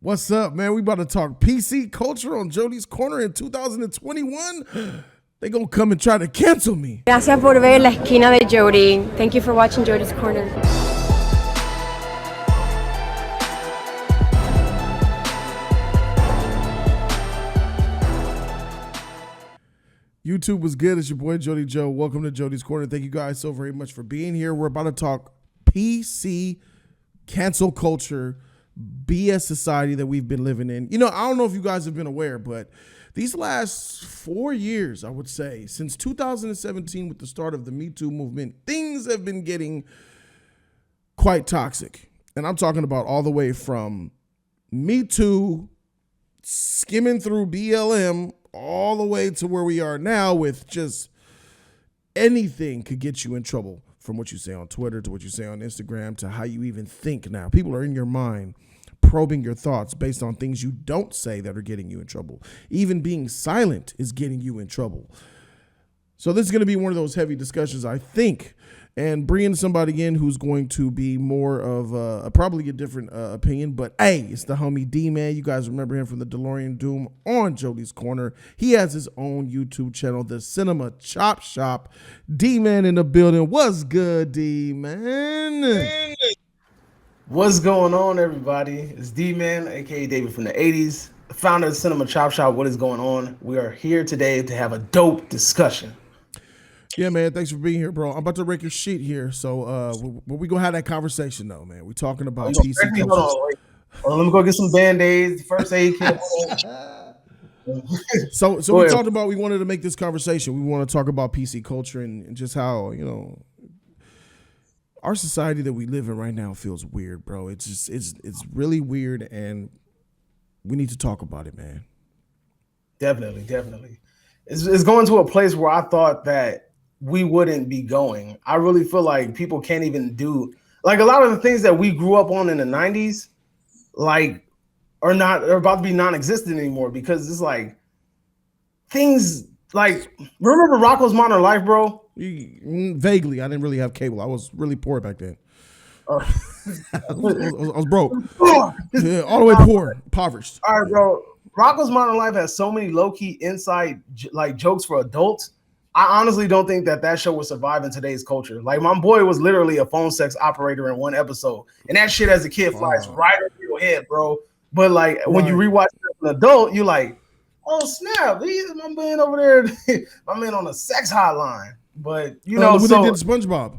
What's up, man? We about to talk PC culture on Jody's Corner in 2021. They gonna come and try to cancel me. Gracias por ver la esquina de Jody. Thank you for watching Jody's Corner. YouTube was good. It's your boy Jody Joe. Welcome to Jody's Corner. Thank you guys so very much for being here. We're about to talk PC cancel culture, BS society that we've been living in. You know, I don't know if you guys have been aware, but these last 4 years, I would say, since 2017 with the start of the Me Too movement, things have been getting quite toxic. And I'm talking about all the way from Me Too, skimming through BLM, all the way to where we are now with just anything could get you in trouble, from what you say on Twitter to what you say on Instagram to how you even think now. People are in your mind probing your thoughts based on things you don't say that are getting you in trouble. Even being silent is getting you in trouble. So this is going to be one of those heavy discussions, I think, and bringing somebody in who's going to be more of probably a different opinion. But hey, it's the homie D-Man. You guys remember him from the DeLorean Doom on Jody's Corner. He has his own YouTube channel, the Cinema Chop Shop. D-Man in the building. What's good, D-Man? What's going on, everybody? It's D-Man, aka David from the 80s, the founder of Cinema Chop Shop. What is going on? We are here today to have a dope discussion. Yeah, man. Thanks for being here, bro. I'm about to rake your sheet here. So we gonna have that conversation though, man. We're talking about PC culture. Hold on, let me go get some Band-Aids, first aid kit. So we talked about, we wanted to make this conversation. We want to talk about PC culture and just how, you know, our society that we live in right now feels weird, bro. It's just it's really weird, and we need to talk about it, man. Definitely. It's going to a place where I thought that we wouldn't be going. I really feel like people can't even do, like, a lot of the things that we grew up on in the 90s, like, are about to be non-existent anymore, because it's like things like, remember Rocko's Modern Life, bro? Vaguely. I didn't really have cable. I was really poor back then. I was broke. Yeah, all the way poor, impoverished. All right, bro. Rocko's Modern Life has so many low-key inside like jokes for adults. I honestly don't think that show would survive in today's culture. Like, my boy was literally a phone sex operator in one episode, and that shit as a kid flies right over your head, bro. But like when you rewatch it as an adult, you're like, oh snap, he's my man over there, my man on a sex hotline. But you know, they did SpongeBob.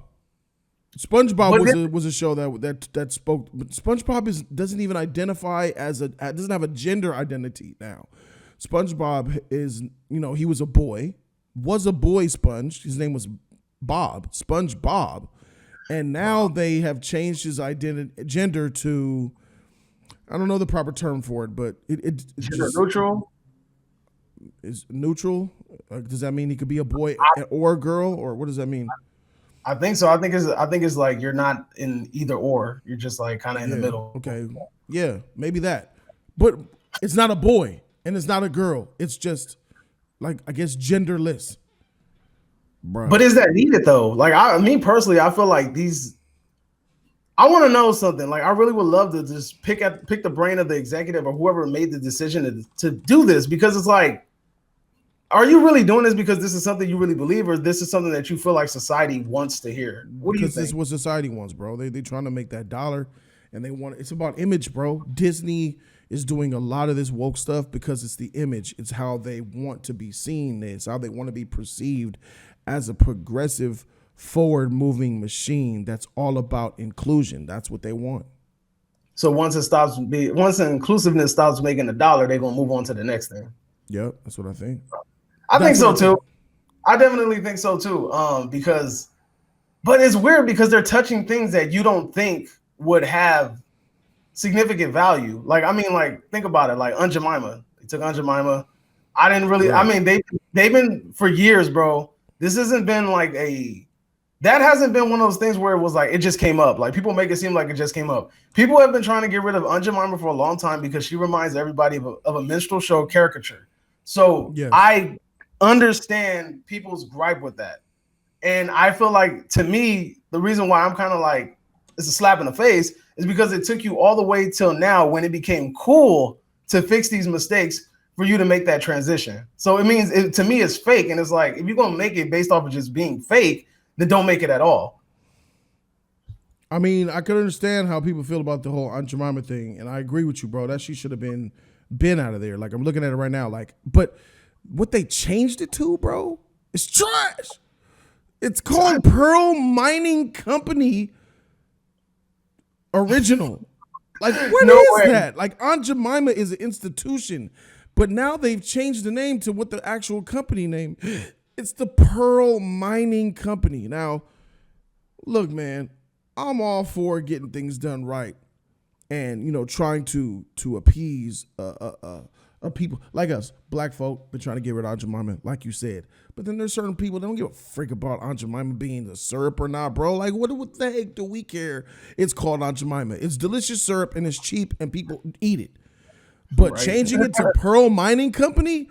SpongeBob was a show that spoke, but SpongeBob doesn't even identify doesn't have a gender identity now. SpongeBob is, you know, he was a boy sponge. His name was Bob, SpongeBob, and now they have changed his gender to, I don't know the proper term for it, but it just, neutral. Is neutral? Does that mean he could be a boy or a girl, or what does that mean? I think so. I think it's like you're not in either or. You're just like kind of in the middle. Okay. Yeah, maybe that. But it's not a boy and it's not a girl. It's just like, I guess, genderless. Bro. But is that needed though? Like, me personally, I feel like I want to know something. Like, I really would love to just pick the brain of the executive or whoever made the decision to do this, because it's like, are you really doing this because this is something you really believe, or this is something that you feel like society wants to hear? What do you think? Because this is what society wants, bro. They trying to make that dollar, and it's about image, bro. Disney is doing a lot of this woke stuff because it's the image. It's how they want to be seen. It's how they want to be perceived as a progressive, forward-moving machine that's all about inclusion. That's what they want. So once inclusiveness stops making a dollar, they're gonna move on to the next thing. Yep, that's what I think. I think so too. I definitely think so too. But it's weird because they're touching things that you don't think would have significant value. Like, I mean, like, think about it. Like Aunt Jemima. They took Aunt Jemima. I didn't really. Yeah. I mean, they've been for years, bro. This hasn't been like that hasn't been one of those things where it was like it just came up. Like, people make it seem like it just came up. People have been trying to get rid of Aunt Jemima for a long time because she reminds everybody of a minstrel show caricature. So yes. I understand people's gripe with that. And I feel like, to me, the reason why I'm kind of like, it's a slap in the face is because it took you all the way till now when it became cool to fix these mistakes for you to make that transition. So it means to me it's fake, and it's like if you're gonna make it based off of just being fake, then don't make it at all. I mean, I could understand how people feel about the whole Aunt Jemima thing, and I agree with you, bro. That she should have been out of there. Like I'm looking at it right now, like, but what they changed it to, bro, is trash. It's called Pearl Mining Company Original. Like, what is that? Like, Aunt Jemima is an institution, but now they've changed the name to what the actual company name. It's the Pearl Mining Company. Now, look, man, I'm all for getting things done right, and trying to appease people like us, black folk, been trying to get rid of Aunt Jemima, like you said. But then there's certain people that don't give a frick about Aunt Jemima being the syrup or not, bro. Like, what the heck do we care? It's called Aunt Jemima. It's delicious syrup and it's cheap and people eat it. But changing it to Pearl Mining Company,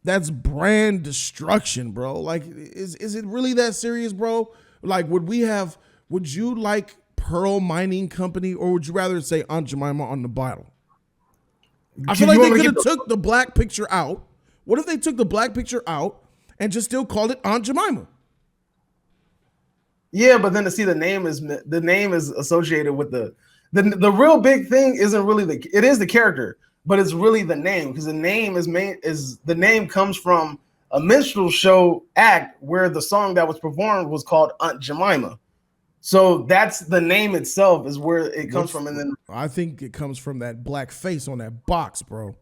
that's brand destruction, bro. Like, is it really that serious, bro? Like, would you like Pearl Mining Company, or would you rather say Aunt Jemima on the bottle? I feel like they could have took the black picture out. What if they took the black picture out and just still called it Aunt Jemima? Yeah, but then to see the name is associated with the real big thing isn't really it is the character, but it's really the name, because the name comes from a minstrel show act where the song that was performed was called Aunt Jemima. So that's the name itself is where it comes from. And then I think it comes from that black face on that box, bro.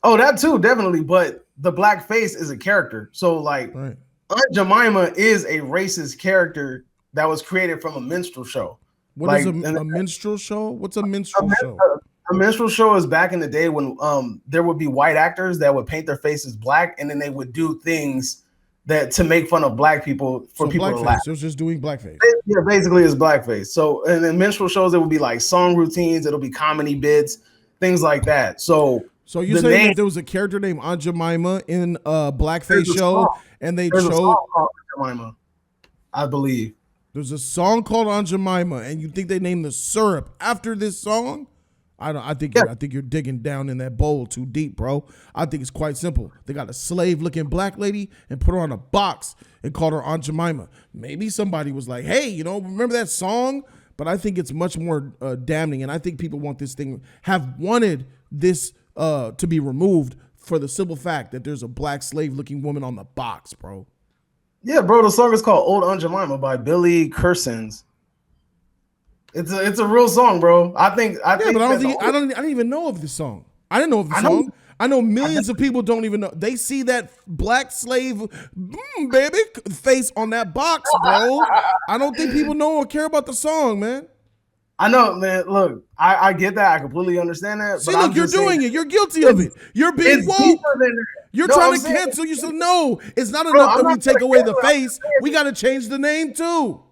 Oh, that too, definitely. But the black face is a character. So like Aunt Jemima is a racist character that was created from a minstrel show. What is a minstrel show? What's a minstrel show? A minstrel show is back in the day when there would be white actors that would paint their faces black, and then they would do things that to make fun of black people for people to laugh. It was just doing blackface. Yeah, basically it's blackface. So, and in minstrel shows, it would be like song routines. It'll be comedy bits, things like that. So you're saying that there was a character named Aunt Jemima in a blackface show, and they showed a song called Aunt Jemima, I believe. There's a song called Aunt Jemima, and you think they named the syrup after this song? I think you're digging down in that bowl too deep, bro. I think it's quite simple. They got a slave-looking black lady and put her on a box and called her Aunt Jemima. Maybe somebody was like, hey, remember that song? But I think it's much more damning, and I think people have wanted this to be removed for the simple fact that there's a black slave-looking woman on the box, bro. Yeah, bro. The song is called "Old Aunt Jemima" by Billy Cursons. It's a real song, bro. I don't even know of the song. I didn't know of the song. I know millions of people don't even know. They see that black slave baby face on that box, bro. I don't think people know or care about the song, man. I know, man. Look, I get that. I completely understand that. See, look, you're doing it. You're guilty of it. You're being woke. You're trying to cancel. You said no. It's not enough that we take away the face. We got to change the name too.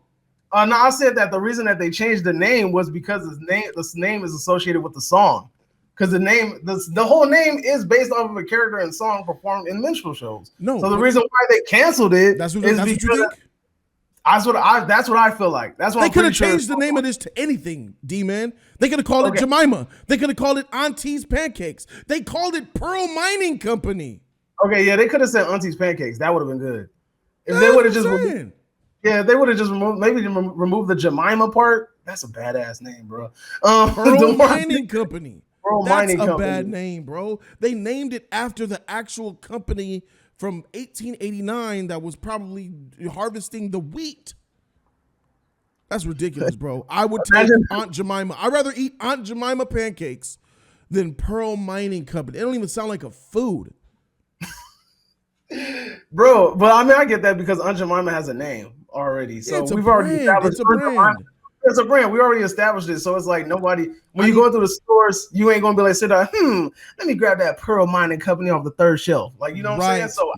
No, I said that the reason that they changed the name was because this name is associated with the song. Because the whole name is based off of a character and song performed in minstrel shows. No, so the reason why they canceled it is because that's what I feel like. That's what they could have changed the name of this to anything, D-man. They could have called it Jemima. They could have called it Auntie's Pancakes. They called it Pearl Mining Company. Okay, yeah, they could have said Auntie's Pancakes. That would have been good. If they would have just they would have just removed the Jemima part. That's a badass name, bro. Pearl Mining Company. That's a bad name, bro. They named it after the actual company from 1889 that was probably harvesting the wheat. That's ridiculous, bro. I would take Aunt Jemima. I'd rather eat Aunt Jemima pancakes than Pearl Mining Company. It don't even sound like a food. Bro, but I mean, I get that because Aunt Jemima has a name already. So we've already established it's a brand. We already established it. So it's like when you go through the stores, you ain't going to be like, sit down, let me grab that Pearl Mining Company off the third shelf. Like, you know what I'm saying? So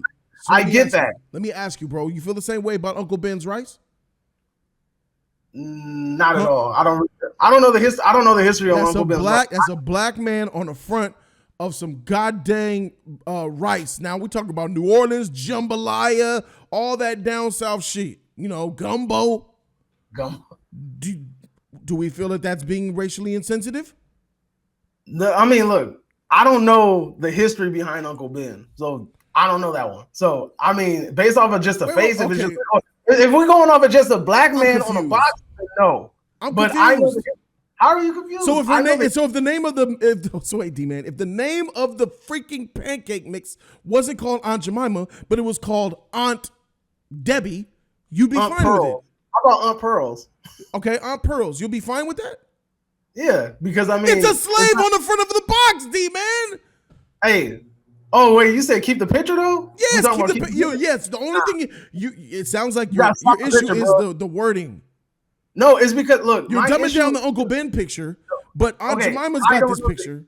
I get that. Let me ask you, bro, you feel the same way about Uncle Ben's rice? Not at all. I don't know the history. I don't know the history of Uncle Ben's rice. That's a black man on the front of some goddamn rice. Now we talk about New Orleans, jambalaya, all that down south shit. Gumbo. Do we feel that that's being racially insensitive? I mean, look, I don't know the history behind Uncle Ben, so I don't know that one. So I mean, based off of just the face, if it's just if we're going off of just a black man on a box, no. I'm but confused. How are you confused? So if the name of if the name of the freaking pancake mix wasn't called Aunt Jemima, but it was called Aunt Debbie, you'd be fine with it. How about Aunt Pearls? Okay, Aunt Pearls, you'll be fine with that? Yeah, because I mean, it's a slave on the front of the box, D man. Hey, oh wait, you said keep the picture though? Yes, yes. The only thing it sounds like your issue is the wording. No, it's because look, you're dumbing down the Uncle Ben picture, but Aunt Jemima's got this picture.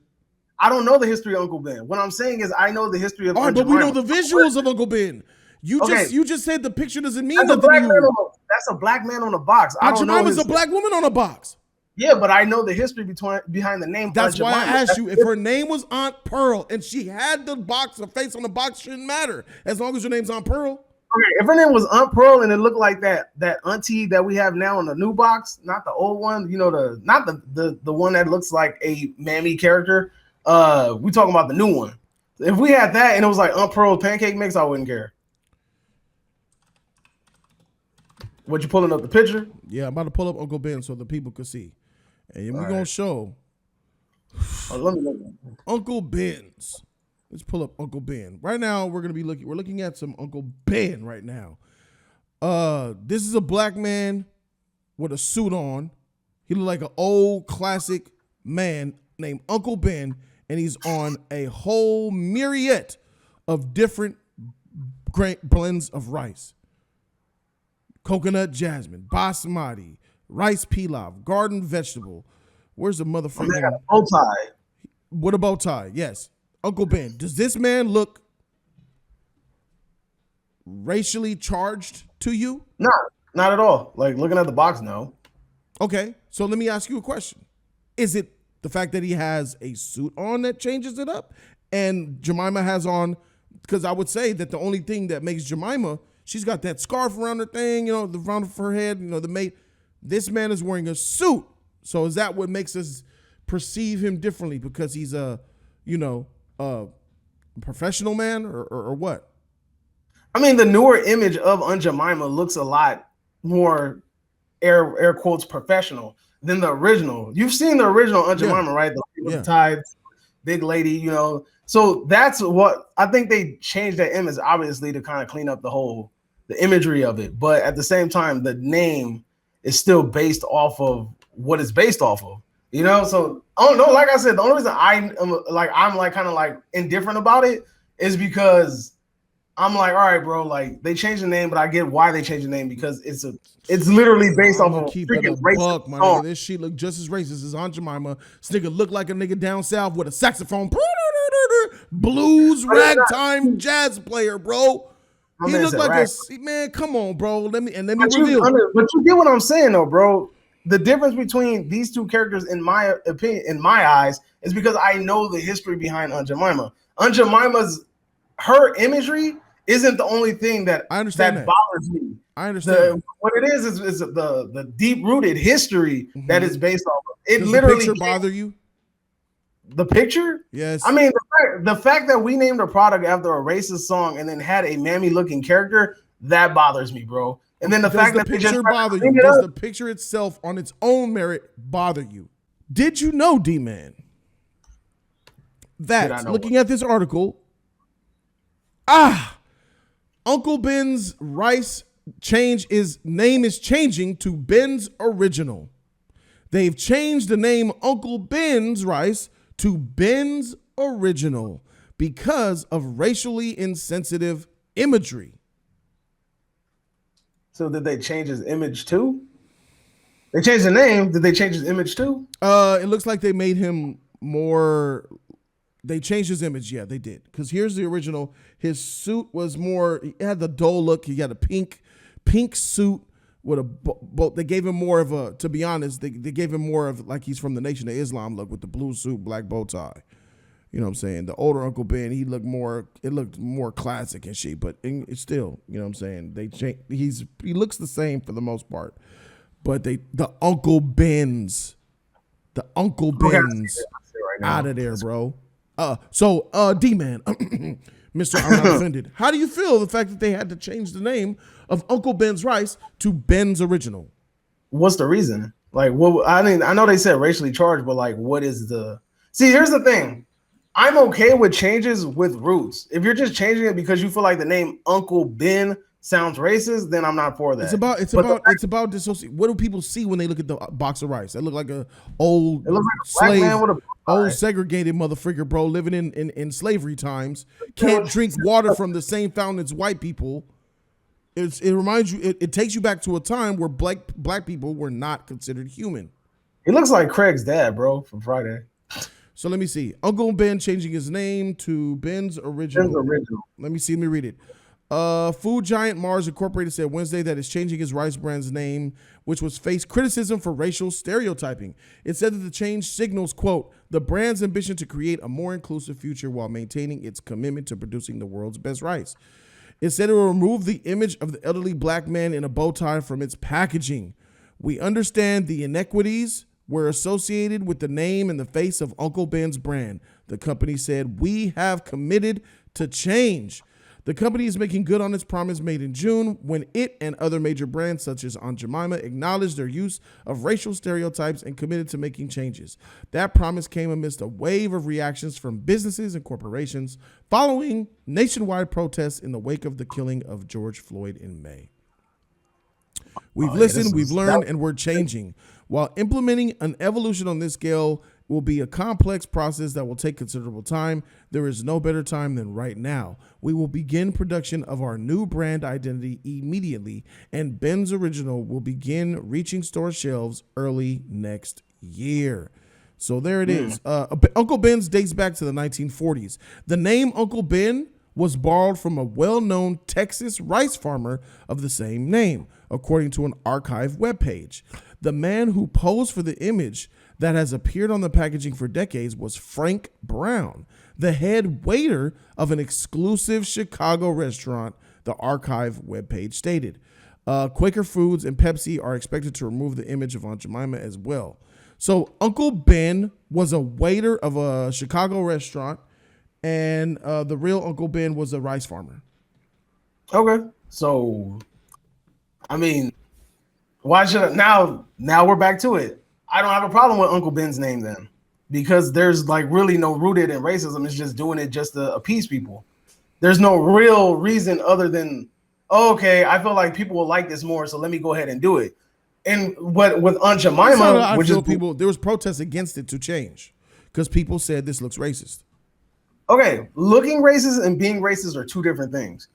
I don't know the history of Uncle Ben. What I'm saying is I know the history of Aunt Jemima. But we know the visuals of Uncle Ben. You just said the picture doesn't mean nothing to you. That's a black man on a box. Aunt Jemima's a black woman on a box. Yeah, but I know the history behind the name. That's why I asked you if her name was Aunt Pearl and she had the box, her face on the box shouldn't matter as long as your name's Aunt Pearl. Okay, if her name was Aunt Pearl and it looked like that auntie that we have now in the new box, not the old one, not the one that looks like a mammy character. We talking about the new one. If we had that and it was like Aunt Pearl's pancake mix, I wouldn't care. What, you pulling up the picture? Yeah, I'm about to pull up Uncle Ben so the people could see. And we're gonna show Uncle Ben's. Let's pull up Uncle Ben. Right now, we're looking at some Uncle Ben right now. This is a black man with a suit on. He look like an old classic man named Uncle Ben, and he's on a whole myriad of different blends of rice. Coconut jasmine, basmati, rice pilaf, garden vegetable. Where's the motherfucker? Bow tie. What a bow tie, yes. Uncle Ben, does this man look racially charged to you? No, not at all. Like looking at the box, no. Okay, so let me ask you a question. Is it the fact that he has a suit on that changes it up? And Jemima has on, because I would say that the only thing that makes Jemima, she's got that scarf around her thing, the round of her head, the mate. This man is wearing a suit. So is that what makes us perceive him differently because he's a professional man or what? I mean, the newer image of Aunt Jemima looks a lot more air quotes professional than the original. You've seen the original Aunt Jemima, right? The tides, big lady, So that's what I think they changed that image, obviously, to kind of clean up the imagery of it. But at the same time, the name is still based off of what it's based off of. So like I said, the only reason I'm kind of indifferent about it is because I'm like, all right, bro, like they changed the name, but I get why they changed the name because it's literally based off of freaking racist my nigga. This shit look just as racist as Aunt Jemima. This nigga look like a nigga down south with a saxophone, blues ragtime jazz player, bro. He looked like man. Come on, bro. Let me reveal. But you get what I'm saying, though, bro. The difference between these two characters, in my opinion, in my eyes, is because I know the history behind Aunt Jemima. Aunt Jemima's her imagery isn't the only thing that bothers me. I understand. What it is the deep rooted history that is based off of. It Does literally the picture bother you? The picture? Yes. I mean, the fact that we named a product after a racist song and then had a mammy looking character, that bothers me, bro. And then the fact that picture bother you? Does the picture itself on its own merit bother you? Did you know, D-Man, that looking at this article, Uncle Ben's rice name is changing to Ben's Original. They've changed the name Uncle Ben's Rice to Ben's Original because of racially insensitive imagery. So did they change his image too? They changed the name. Did they change his image too? It looks like they made him more. They changed his image. Yeah, they did. Because here's the original. His suit was more. He had the dull look. He had a pink suit with a boat. They gave him more of a. To be honest, they gave him more of like he's from the Nation of Islam look with the blue suit, black bow tie. You know what I'm saying? The older Uncle Ben, it looked more classic and shit, but it's still, you know what I'm saying? He looks the same for the most part. but the Uncle Ben's, Okay, I see it right now. out of there, bro. So D-Man, Mr. I'm not offended. How do you feel the fact that they had to change the name of Uncle Ben's Rice to Ben's Original? What's the reason? Like, what? I mean, I know they said racially charged, but like, what is the? See, here's the thing. I'm okay with changes with roots. If you're just changing it because you feel like the name Uncle Ben sounds racist, then I'm not for that. It's about dissociation. What do people see when they look at the box of rice? They look like a old It looks like a slave, black man with a old segregated motherfucker, bro, living in slavery times. Can't drink water from the same fountain as white people. It reminds you. It takes you back to a time where black people were not considered human. He looks like Craig's dad, bro, from Friday. So let me see. Uncle Ben changing his name to Ben's Original. Ben's Original. Let me see. Let me read it. Food giant Mars Incorporated said Wednesday that it's changing its rice brand's name, which was faced criticism for racial stereotyping. It said that the change signals, quote, the brand's ambition to create a more inclusive future while maintaining its commitment to producing the world's best rice. It said it will remove the image of the elderly black man in a bow tie from its packaging. We understand the inequities were associated with the name and the face of Uncle Ben's brand. The company said, we have committed to change. The company is making good on its promise made in June when it and other major brands such as Aunt Jemima acknowledged their use of racial stereotypes and committed to making changes. That promise came amidst a wave of reactions from businesses and corporations following nationwide protests in the wake of the killing of George Floyd in May. We've listened, we've learned, and we're changing. While implementing an evolution on this scale will be a complex process that will take considerable time, there is no better time than right now. We will begin production of our new brand identity immediately, and Ben's Original will begin reaching store shelves early next year. So there it is. Uncle Ben's dates back to the 1940s. The name Uncle Ben was borrowed from a well-known Texas rice farmer of the same name, according to an archive webpage. The man who posed for the image that has appeared on the packaging for decades was Frank Brown, the head waiter of an exclusive Chicago restaurant, the archive webpage stated. Quaker Foods and Pepsi are expected to remove the image of Aunt Jemima as well. So Uncle Ben was a waiter of a Chicago restaurant, and the real Uncle Ben was a rice farmer. Okay, so I mean, why should I, now we're back to it. I don't have a problem with Uncle Ben's name then, because there's like really no rooted in racism. It's just doing it just to appease people. There's no real reason other than, oh, okay, I feel like people will like this more, so let me go ahead and do it. And what with Aunt Jemima, there was protests against it to change because people said this looks racist. Okay, looking racist and being racist are two different things.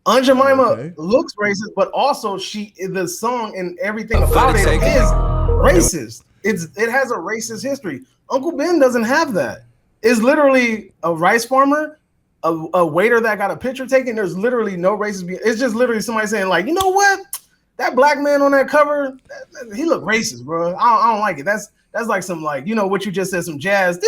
Aunt Jemima looks racist, but also the song and everything about it is racist. It has a racist history. Uncle Ben doesn't have that. It's literally a rice farmer, a waiter that got a picture taken. There's literally no racist. It's just literally somebody saying like, you know what? That black man on that cover, he look racist, bro. I don't like it. That's like some like, you know what you just said, some jazz,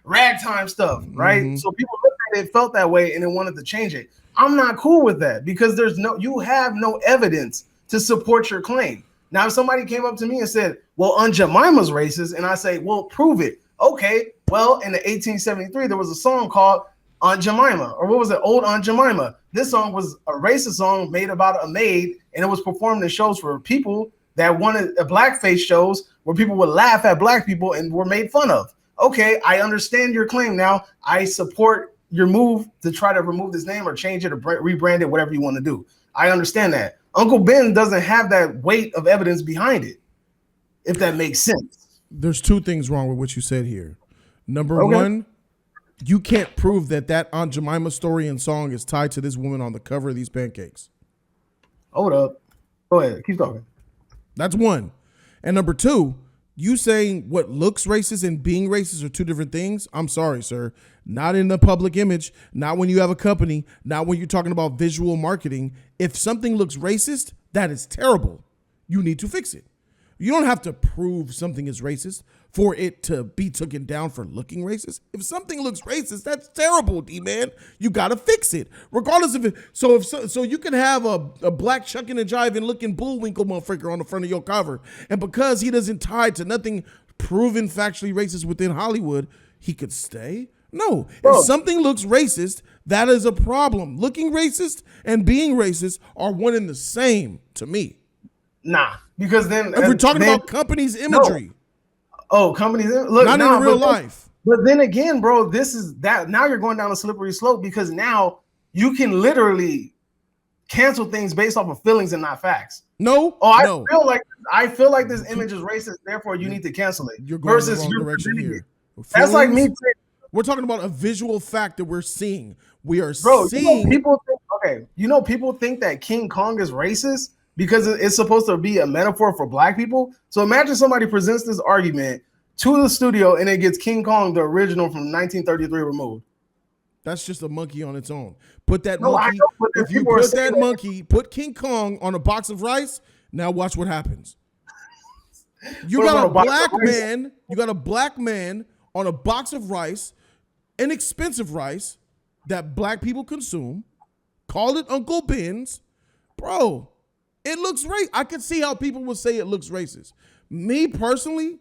ragtime stuff, right? Mm-hmm. So people looked at it, felt that way, and then wanted to change it. I'm not cool with that because you have no evidence to support your claim. Now, if somebody came up to me and said, well, Aunt Jemima's racist, and I say, well, prove it. Okay, well, in the 1873, there was a song called Aunt Jemima, or what was it? Old Aunt Jemima. This song was a racist song made about a maid, and it was performed in shows for people that wanted blackface shows where people would laugh at black people and were made fun of. Okay, I understand your claim now. I support your move to try to remove this name or change it or rebrand it, whatever you want to do. I understand that. Uncle Ben doesn't have that weight of evidence behind it, if that makes sense. There's two things wrong with what you said here. Number one, you can't prove that Aunt Jemima story and song is tied to this woman on the cover of these pancakes. Hold up. Go ahead. Keep talking. That's one. And number two, you saying what looks racist and being racist are two different things. I'm sorry, sir. Not in the public image, not when you have a company, not when you're talking about visual marketing. If something looks racist, that is terrible. You need to fix it. You don't have to prove something is racist. for it to be taken down for looking racist. If something looks racist, that's terrible, D-man. You got to fix it. Regardless of it. So you can have a black chucking and jiving looking Bullwinkle motherfucker on the front of your cover. And because he doesn't tie to nothing proven factually racist within Hollywood, he could stay? No. If something looks racist, that is a problem. Looking racist and being racist are one and the same to me. Nah, because then... If we're talking about companies' imagery. No. Oh, companies, look, not in real life. But then again, bro, this is that now you're going down a slippery slope because now you can literally cancel things based off of feelings and not facts. No. I feel like this image is racist, therefore you need to cancel it. You're going the wrong direction here. That's like me. We're talking about a visual fact that we're seeing. We are You seeing. people think that King Kong is racist because it's supposed to be a metaphor for black people. So imagine somebody presents this argument to the studio and it gets King Kong, the original from 1933, removed. That's just a monkey on its own. Put that monkey. If you put that monkey, put King Kong on a box of rice. Now watch what happens. You got a black man. You got a black man on a box of rice, inexpensive rice that black people consume. Call it Uncle Ben's, bro. It looks racist. I could see how people would say it looks racist. Me personally,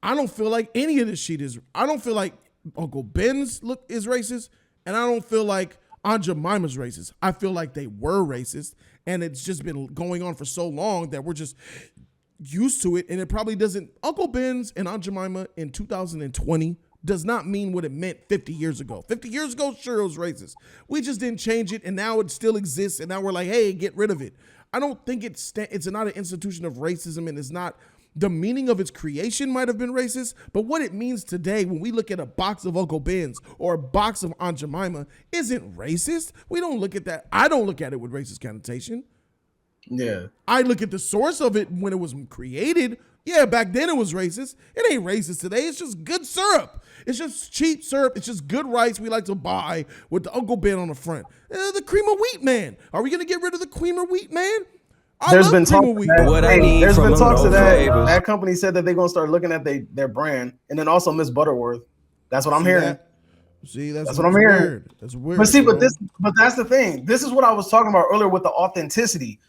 I don't feel like any of this shit is. I don't feel like Uncle Ben's look is racist, and I don't feel like Aunt Jemima's racist. I feel like they were racist, and it's just been going on for so long that we're just used to it, and it probably doesn't. Uncle Ben's and Aunt Jemima in 2020 does not mean what it meant 50 years ago. 50 years ago, sure, it was racist. We just didn't change it, and now it still exists, and now we're like, hey, get rid of it. I don't think it's not an institution of racism, and it's not the meaning of its creation might have been racist, but what it means today when we look at a box of Uncle Ben's or a box of Aunt Jemima isn't racist. We don't look at that. I don't look at it with racist connotation. Yeah. I look at the source of it when it was created. Yeah, back then it was racist. It ain't racist today. It's just good syrup. It's just cheap syrup. It's just good rice we like to buy with the Uncle Ben on the front. The cream of wheat man. Are we going to get rid of the cream of wheat man? There's been talks of that. That company said that they're going to start looking at their brand. And then also Miss Butterworth. That's what I'm hearing. That's what I'm hearing. That's weird. But that's the thing. This is what I was talking about earlier with the authenticity.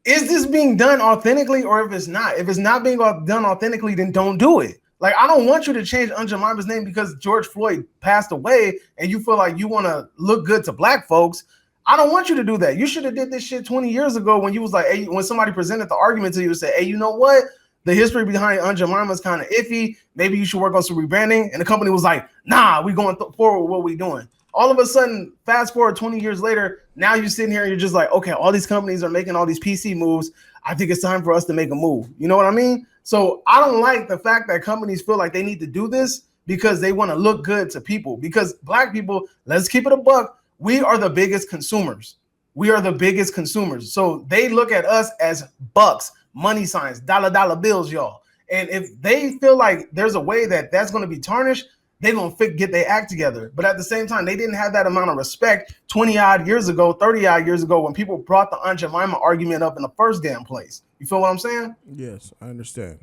Is this being done authentically, or if it's not being done authentically, then don't do it. Like, I don't want you to change Aunt Jemima's name because George Floyd passed away and you feel like you want to look good to black folks. I don't want you to do that. You should have did this shit 20 years ago when you was like, hey, when somebody presented the argument to you and said, hey, you know what? The history behind Aunt Jemima is kind of iffy. Maybe you should work on some rebranding. And the company was like, nah, we going forward with what we doing. All of a sudden, fast forward 20 years later, now you're sitting here and you're just like, okay, all these companies are making all these PC moves. I think it's time for us to make a move. You know what I mean? So I don't like the fact that companies feel like they need to do this because they want to look good to people. Because black people, let's keep it a buck, we are the biggest consumers. We are the biggest consumers. So they look at us as bucks, money signs, dollar bills, y'all. And if they feel like there's a way that that's going to be tarnished, they're going to get their act together. But at the same time, they didn't have that amount of respect 20 odd years ago, 30 odd years ago when people brought the Aunt Jemima argument up in the first damn place. You feel what I'm saying? Yes, I understand.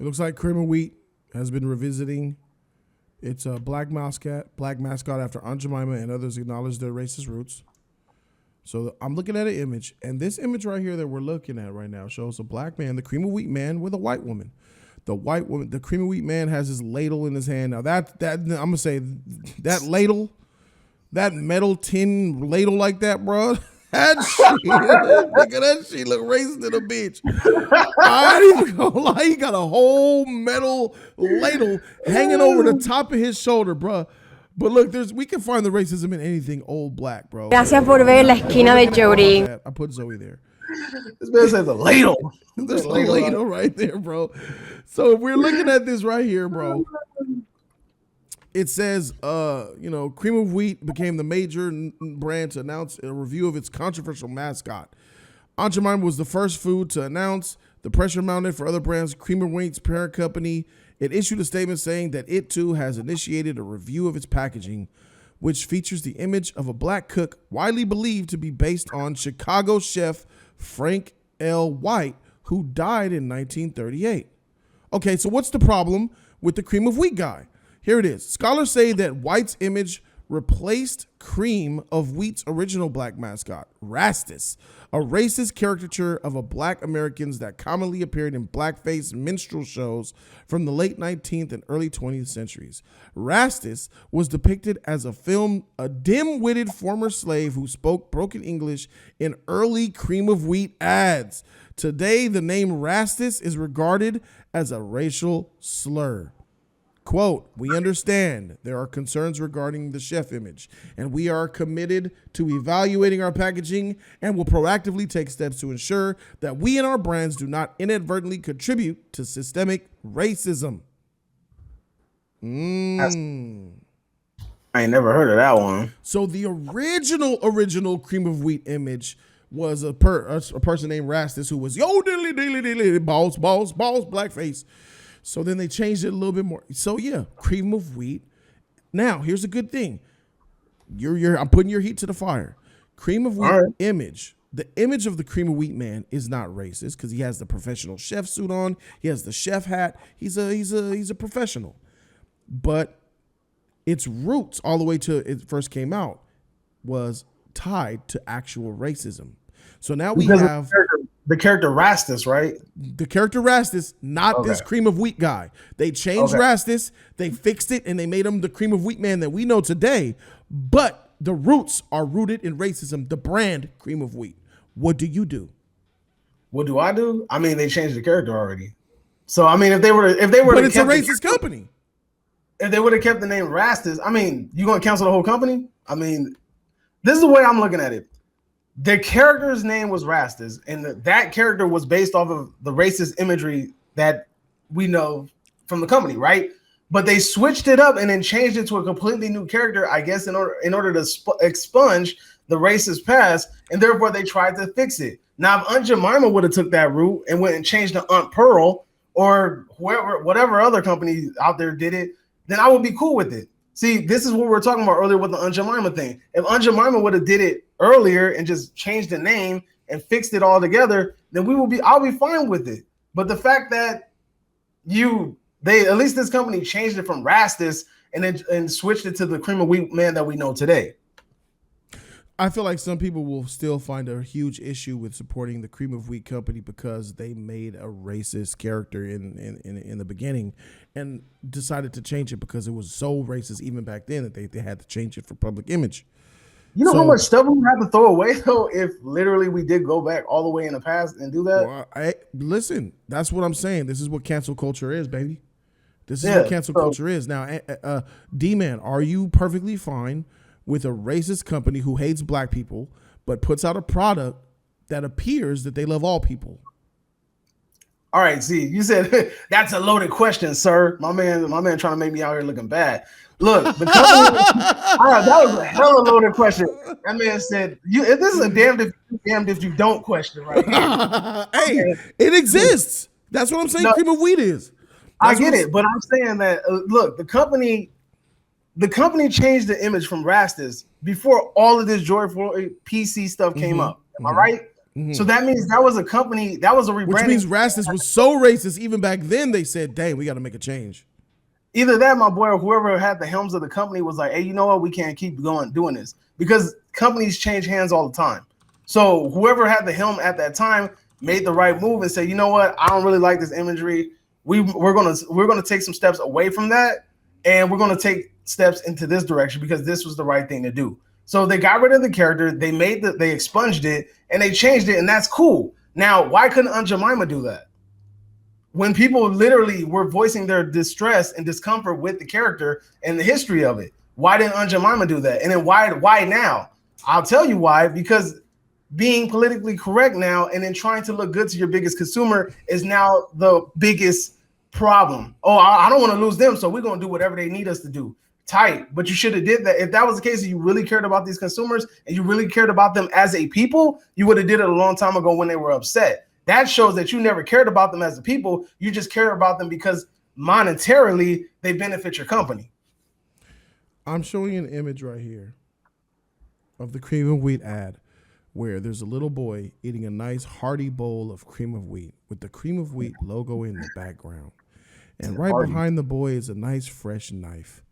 It looks like Cream of Wheat has been revisiting its black mascot after Aunt Jemima and others acknowledge their racist roots. So I'm looking at an image, and this image right here that we're looking at right now shows a black man, the Cream of Wheat man, with a white woman. The white woman, the Cream of Wheat man has his ladle in his hand. Now that I'm gonna say that ladle, that metal tin ladle like that, bro. That shit, look at that shit, look racist in a bitch. I ain't even gonna lie, he got a whole metal ladle hanging over the top of his shoulder, bro. But look, we can find the racism in anything old black, bro. Gracias por ver la esquina de Jody. I put Zoe there. This man says a ladle. There's a ladle right there, bro. So if we're looking at this right here, bro, it says, Cream of Wheat became the major brand to announce a review of its controversial mascot. Aunt Jemima was the first food to announce. The pressure mounted for other brands. Cream of Wheat's parent company, it issued a statement saying that it too has initiated a review of its packaging, which features the image of a black cook widely believed to be based on Chicago chef Frank L. White, who died in 1938. Okay, so what's the problem with the cream of wheat guy? Here it is. Scholars say that White's image replaced cream of wheat's original black mascot, Rastus, a racist caricature of a black Americans that commonly appeared in blackface minstrel shows from the late 19th and early 20th centuries. Rastus was depicted as a dim-witted former slave who spoke broken English in early cream of wheat ads. Today, the name Rastus is regarded as a racial slur. Quote, we understand there are concerns regarding the chef image, and we are committed to evaluating our packaging and will proactively take steps to ensure that we and our brands do not inadvertently contribute to systemic racism. I ain't never heard of that one. So the original cream of wheat image was a person named Rastus who was yo diddly diddly diddly balls blackface. So then they changed it a little bit more. So yeah, cream of wheat. Now here's a good thing. I'm putting your heat to the fire. Cream of wheat image. The image of the cream of wheat man is not racist because he has the professional chef suit on. He has the chef hat. He's a professional. But its roots, all the way to it first came out, was tied to actual racism. So now we have the character Rastus, right? The character Rastus, not this cream of wheat guy. They changed Rastus, they fixed it, and they made him the cream of wheat man that we know today. But the roots are rooted in racism. The brand cream of wheat. What do you do? What do I do? I mean, they changed the character already. So I mean, if they were, but it's a racist company. If they would have kept the name Rastus, I mean, you gonna cancel the whole company? I mean, this is the way I'm looking at it. The character's name was Rastus, and that character was based off of the racist imagery that we know from the company, right? But they switched it up and then changed it to a completely new character, I guess, in order to expunge the racist past, and therefore they tried to fix it. Now, if Aunt Jemima would have took that route and went and changed to Aunt Pearl or whatever other company out there did it, then I would be cool with it. See, this is what we were talking about earlier with the Aunt Jemima thing. If Aunt Jemima would have did it earlier and just changed the name and fixed it all together, then I'll be fine with it. But the fact that at least this company changed it from Rastus and switched it to the cream of wheat man that we know today. I feel like some people will still find a huge issue with supporting the cream of wheat company because they made a racist character in the beginning and decided to change it because it was so racist even back then that they had to change it for public image. You know how much stuff we have to throw away though if literally we did go back all the way in the past and do that? Well, listen, that's what I'm saying. This is what cancel culture is, baby. This is what cancel culture is. Now, D-Man, are you perfectly fine with a racist company who hates black people but puts out a product that appears that they love all people? All right, see, you said that's a loaded question, sir. My man trying to make me out here looking bad. Look, the company, that was a hella loaded question. That man said, "This is a damned if you don't question, right here." Hey, it exists. That's what I'm saying. Cream of wheat is. I get it, but I'm saying that look, the company changed the image from Rastus before all of this George Floyd PC stuff came up. Am I right? Mm-hmm. So that means that was a company, that was a rebranding. Which means Rastus was so racist even back then they said, dang, we got to make a change. Either that, my boy, or whoever had the helms of the company was like, hey, you know what? We can't keep doing this because companies change hands all the time. So whoever had the helm at that time made the right move and said, you know what? I don't really like this imagery. We're gonna take some steps away from that, and we're gonna take steps into this direction because this was the right thing to do. So they got rid of the character, they expunged it, and they changed it, and that's cool. Now, why couldn't Aunt Jemima do that? When people literally were voicing their distress and discomfort with the character and the history of it, why didn't Aunt Jemima do that? And then why now? I'll tell you why, because being politically correct now and then trying to look good to your biggest consumer is now the biggest problem. Oh, I don't want to lose them, so we're going to do whatever they need us to do. Tight, but you should have did that. If that was the case, and you really cared about these consumers and you really cared about them as a people, you would have did it a long time ago when they were upset. That shows that you never cared about them as a people. You just care about them because monetarily they benefit your company. I'm showing you an image right here of the cream of wheat ad where there's a little boy eating a nice hearty bowl of cream of wheat with the cream of wheat logo in the background. And right behind the boy is a nice fresh knife.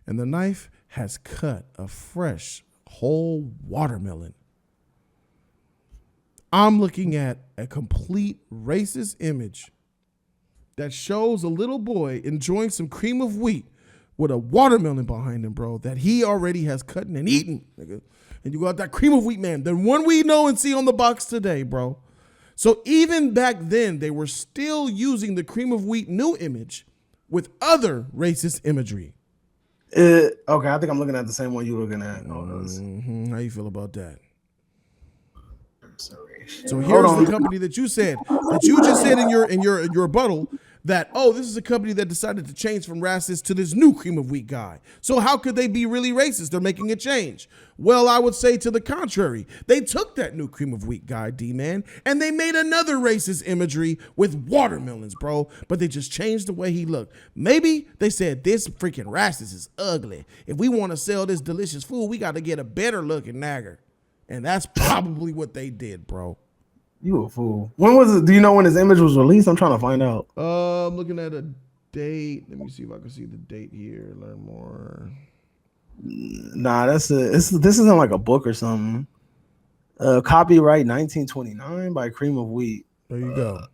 And the knife has cut a fresh whole watermelon. I'm looking at a complete racist image that shows a little boy enjoying some cream of wheat with a watermelon behind him, bro, that he already has cut and eaten, nigga. And you got that cream of wheat man, the one we know and see on the box today, bro. So even back then, they were still using the cream of wheat new image with other racist imagery. Okay, I think I'm looking at the same one you're looking at. How you feel about that? So here's the company that you said that you just said in your rebuttal that, oh, this is a company that decided to change from racist to this new cream of wheat guy. So how could they be really racist? They're making a change. Well, I would say to the contrary. They took that new cream of wheat guy, D-Man, and they made another racist imagery with watermelons, bro. But they just changed the way he looked. Maybe they said this freaking racist is ugly. If we want to sell this delicious food, we got to get a better looking nagger. And that's probably what they did, bro. You a fool. When was it? Do you know when his image was released? I'm trying to find out. I'm looking at a date. Let me see if I can see the date here. Learn more. Nah, this isn't like a book or something. Copyright 1929 by Cream of Wheat. There you go.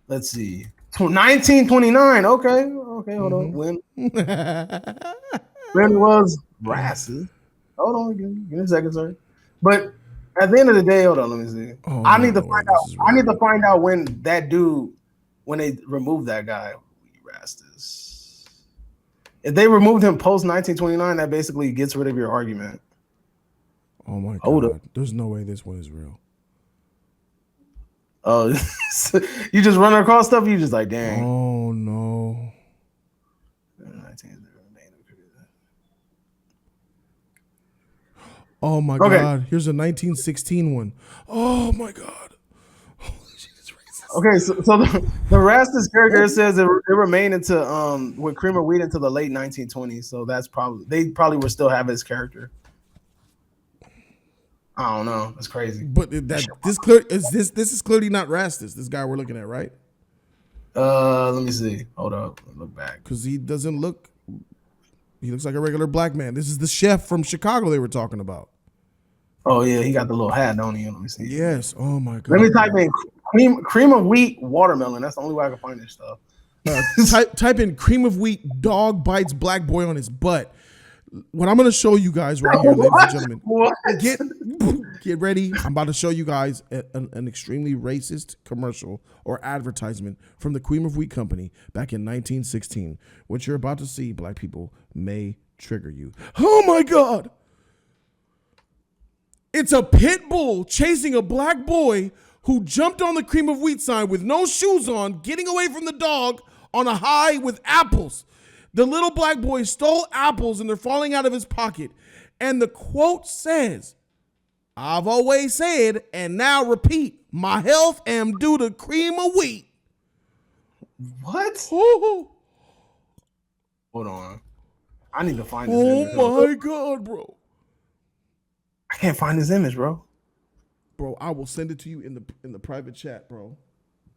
Let's see. 1929. Okay, hold on. When was racist? Hold on, give me a second, sir. But at the end of the day, hold on, let me see. I need to find out. I need to find out when that dude, when they removed that guy, Rastus. If they removed him post 1929, that basically gets rid of your argument. Oh my God! There's no way this one is real. Oh, you just run across stuff. You just like, dang. Oh no. Oh my God! Here's a 1916 one. Oh my God! Holy shit, it's racist. Okay, so the Rastus character says it remained into with Cream of Wheat until the late 1920s. So that's they probably would still have his character. I don't know. That's crazy. But this is clearly not Rastus. This guy we're looking at, right? Let me see. Hold up. Look back. Because he doesn't look. He looks like a regular black man. This is the chef from Chicago they were talking about. Oh yeah, he got the little hat, don't he? Let me see. Yes. Oh my God. Let me type in cream of wheat watermelon. That's the only way I can find this stuff. Type in cream of wheat dog bites black boy on his butt. What I'm going to show you guys right here, ladies and gentlemen. Get ready. I'm about to show you guys an extremely racist commercial or advertisement from the Cream of Wheat Company back in 1916. What you're about to see, black people, may trigger you. Oh my God. It's a pit bull chasing a black boy who jumped on the Cream of Wheat sign with no shoes on, getting away from the dog on a high with apples. The little black boy stole apples and they're falling out of his pocket. And the quote says, I've always said, and now repeat, my health am due to cream of wheat. What? Oh. Hold on. I need to find this image. Oh my God, bro. I can't find this image, bro. Bro, I will send it to you in the private chat, bro.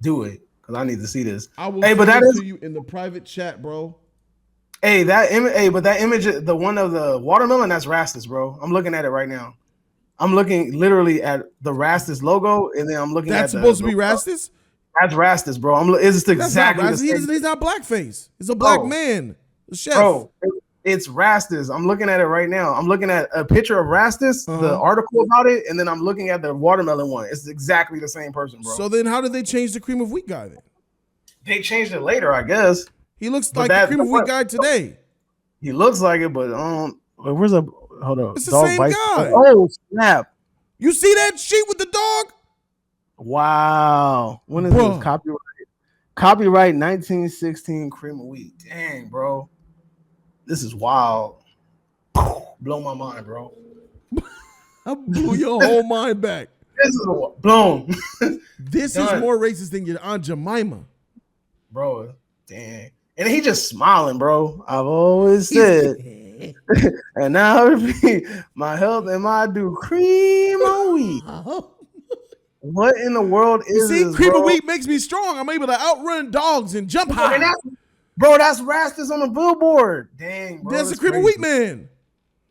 Do it, because I need to see this. I will send it to you in the private chat, bro. Hey, that image, the one of the watermelon, that's Rastus, bro. I'm looking at it right now. I'm looking literally at the Rastus logo, and then I'm looking at that's supposed to be Rastus? That's Rastus, bro. It's exactly the same. He's not blackface. He's a black man. The chef. Bro, it's Rastus. I'm looking at it right now. I'm looking at a picture of Rastus, the article about it, and then I'm looking at the watermelon one. It's exactly the same person, bro. So then how did they change the cream of wheat guy then? They changed it later, I guess. He looks like the cream of wheat guy today. He looks like it, but where's a hold on? It's the same guy. Oh snap! You see that sheet with the dog? Wow. When is this copyright? Copyright 1916 cream of wheat. Dang, bro. This is wild. Blow my mind, bro. I blew your whole mind back. This is blown. This is more racist than your Aunt Jemima. Bro, dang. And he just smiling, bro. I've always said. And now I repeat, my health and my due cream of wheat. What in the world You is see, this, cream bro? of wheat makes me strong. I'm able to outrun dogs and jump And high. that's Rastus on the billboard. Dang, bro. That's the That's cream of crazy. wheat man.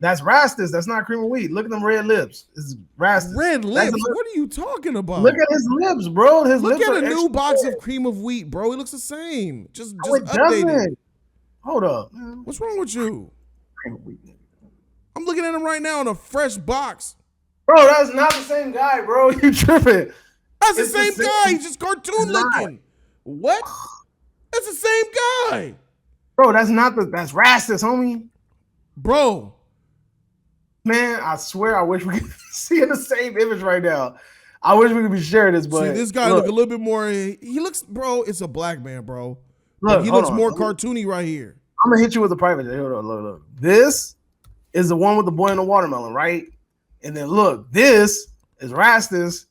That's Rastus. That's not cream of wheat. Look at them red lips. It's Rastus. Red That's lips. What are you talking about? Look at his lips, bro. His Look lips at are a new extra box red. of cream of wheat, bro. It looks the same. Just No, it updated. doesn't. Hold up. Man. What's wrong with you? Cream of wheat. I'm looking at him right now in a fresh box. Bro, that's not the same guy, bro. You tripping. That's It's the same guy. He's just cartoon It's not. looking. What? That's the same guy. Bro, that's Rastus, homie. Bro. Man, I swear I wish we could see in the same image right now. I wish we could be sharing this, but See, this guy look a little bit more. He looks, bro. It's a black man, bro. But he looks more cartoony right here. I'm gonna hit you with a private. Hold on, look. This is the one with the boy in the watermelon, right? And then look, this is Rastus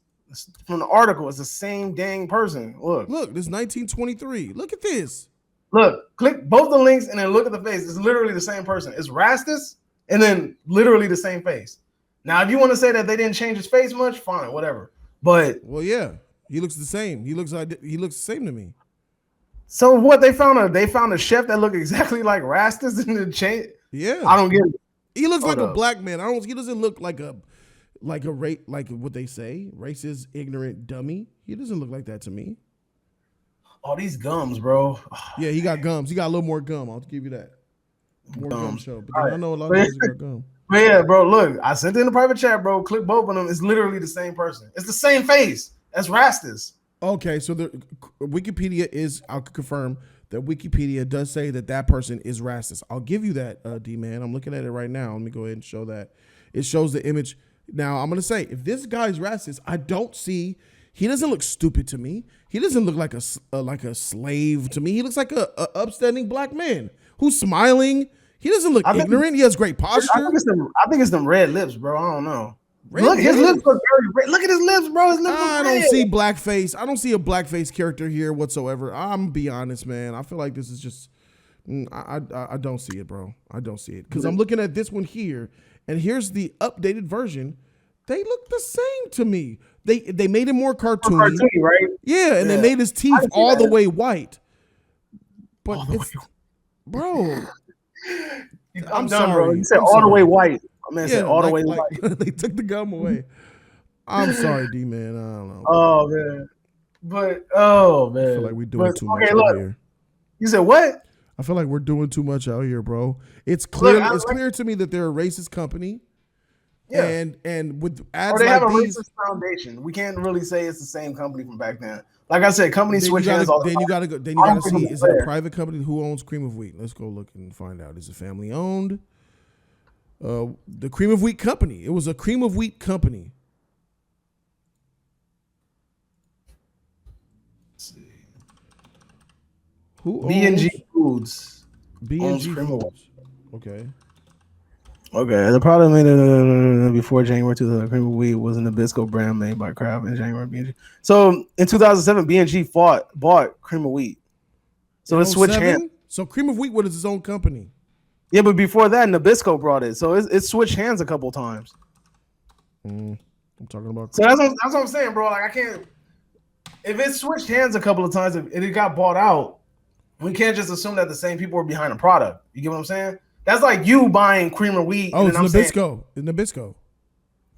from the article. It's the same dang person. Look, this 1923. Look at this. look. Click both the links and then look at the face. It's literally the same person. It's Rastus and then literally the same face. Now, if you want to say that they didn't change his face much, fine, whatever. But well, yeah, he looks the same. He looks the same to me. So what they found a chef that looked exactly like Rastus and then change. Yeah, I don't get it. He looks like a black man. He doesn't look like what they say, racist, ignorant dummy. He doesn't look like that to me. Oh, these gums, bro. Yeah, he got gums. He got a little more gum. I'll give you that. More gum show. But then I know a lot of guys got gum. But yeah, bro, look, I sent it in the private chat, bro. Click both of them. It's literally the same person. It's the same face. That's Rastus. Okay, so the Wikipedia I'll confirm that Wikipedia does say that person is Rastus. I'll give you that, D-Man. I'm looking at it right now. Let me go ahead and show that. It shows the image. Now, I'm going to say, if this guy's Rastus, he doesn't look stupid to me. He doesn't look like a slave to me. He looks like a upstanding black man who's smiling. He doesn't look ignorant. He has great posture. I think it's them red lips, bro. I don't know. Look, his lips look very red. Look at his lips, bro. His lips I don't see blackface. I don't see a blackface character here whatsoever. I'm be honest, man. I feel like this is just I don't see it, bro. I don't see it. Because I'm looking at this one here, and here's the updated version. They look the same to me. They made him more cartoony, right? Yeah, and they made his teeth all the way white. But bro. I'm done, sorry, bro. You said all the way white. My man said all the way white. They took the gum away. I'm sorry, D-Man. I don't know. Oh, man. But, man. I feel like we're doing too much out here. You said what? I feel like we're doing too much out here, bro. It's clear. It's clear to me that they're a racist company. Yeah. And with ads they like have a these, racist foundation. We can't really say it's the same company from back then. Like I said, companies switch hands all the time. Then you gotta see, is it a private company? Who owns Cream of Wheat? Let's go look and find out. Is it family owned? The Cream of Wheat company. It was a Cream of Wheat company. Let's see. Who owns B&G Foods? B&G Foods. Okay. Okay, the product made before January 2000. Cream of Wheat was an Nabisco brand made by Kraft in January. B&G. So in 2007, B&G bought Cream of Wheat. So it switched hands. So Cream of Wheat was its own company. Yeah, but before that, Nabisco brought it. So it switched hands a couple times. I'm talking about. So that's what I'm saying, bro. Like I can't. If it switched hands a couple of times and it got bought out, we can't just assume that the same people are behind the product. You get what I'm saying? That's like you buying Cream of Wheat. Oh, it's Nabisco. It's Nabisco.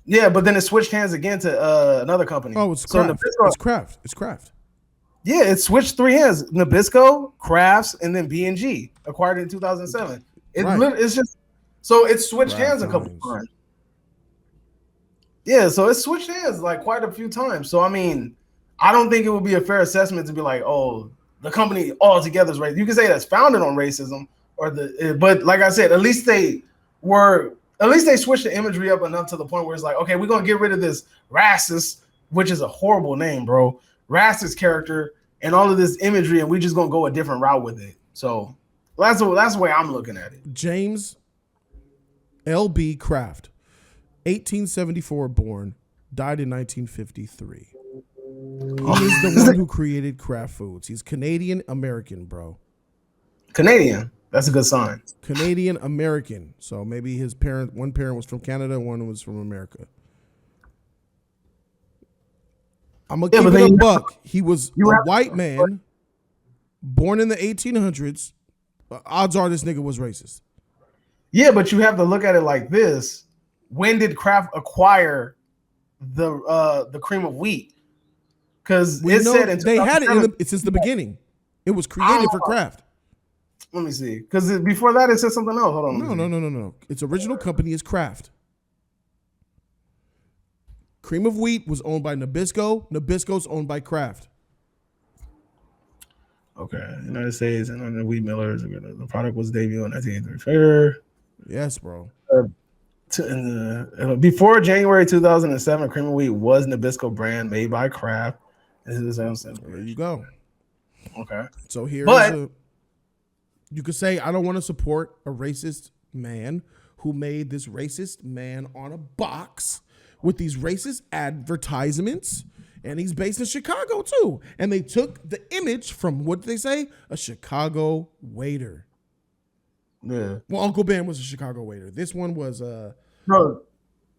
Yeah, but then it switched hands again to another company. Oh, it's Kraft. It's Kraft. It's Kraft. Yeah, it switched three hands: Nabisco, Crafts, and then B&G, acquired in 2007. It's just so it switched hands a couple times. Yeah, so it switched hands like quite a few times. So I mean, I don't think it would be a fair assessment to be like, oh, the company altogether is racist. You can say that's founded on racism, but like I said, at least they switched the imagery up enough to the point where it's like, okay, we're gonna get rid of this Rastus, which is a horrible name, bro. Rastus character and all of this imagery, and we just gonna go a different route with it. So that's the way I'm looking at it. James L.B. Kraft, 1874 born, died in 1953. He is the one who created Kraft Foods. He's Canadian American, bro. Canadian. That's a good sign. Canadian American. So maybe one parent was from Canada, one was from America. I'm gonna keep it a buck. He was a white man, born in the 1800s. Odds are this nigga was racist. Yeah, but you have to look at it like this. When did Kraft acquire the cream of wheat? Because it said they had it since the beginning. It was created for Kraft. Let me see. Because before that, it said something else. Hold on. No. Its original company is Kraft. Cream of wheat was owned by Nabisco. Nabisco's owned by Kraft. Okay. United States and the wheat millers. The product was debuted in 1983. Yes, bro. Before January 2007, cream of wheat was Nabisco brand made by Kraft. There you go. Okay. So you could say, I don't want to support a racist man who made this racist man on a box with these racist advertisements. And he's based in Chicago too. And they took the image from, what did they say? A Chicago waiter. Yeah. Well, Uncle Ben was a Chicago waiter. This one was no.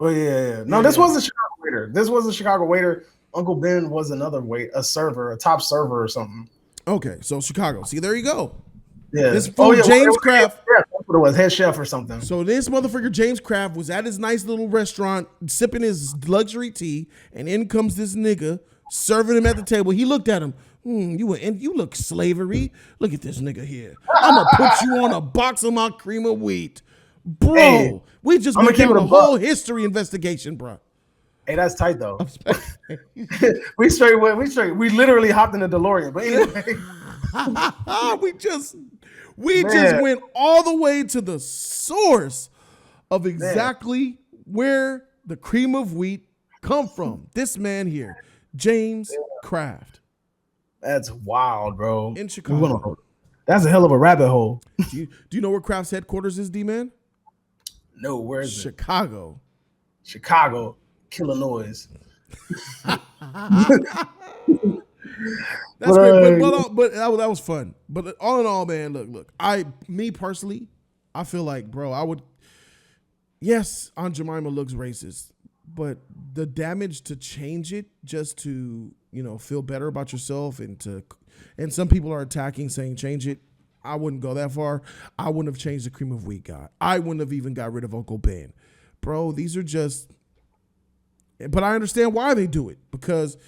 Oh yeah. No, this was a Chicago waiter. This was a Chicago waiter. Uncle Ben was another a server, a top server or something. Okay, so Chicago. See, there you go. Yeah. This fool, James Kraft. Yeah, that's what it was, head chef or something. So this motherfucker James Kraft was at his nice little restaurant sipping his luxury tea, and in comes this nigga serving him at the table. He looked at him. You look slavery. Look at this nigga here. I'm gonna put you on a box of my cream of wheat, bro. Hey, we just went through a whole history investigation, bro. Hey, that's tight though. we literally hopped in the DeLorean. But anyway, we just went all the way to the source of exactly where the cream of wheat come from. This man here, James Kraft. That's wild, bro. In Chicago. That's a hell of a rabbit hole. Do you know where Kraft's headquarters is, D-Man? No, where is Chicago. Chicago. Illinois. That's great, but that was fun. But all in all, man, look. Me personally, I feel like, bro, yes, Aunt Jemima looks racist, but the damage to change it just to, feel better about yourself and some people are attacking saying change it. I wouldn't go that far. I wouldn't have changed the cream of wheat guy. I wouldn't have even got rid of Uncle Ben. Bro, these are just, but I understand why they do it because,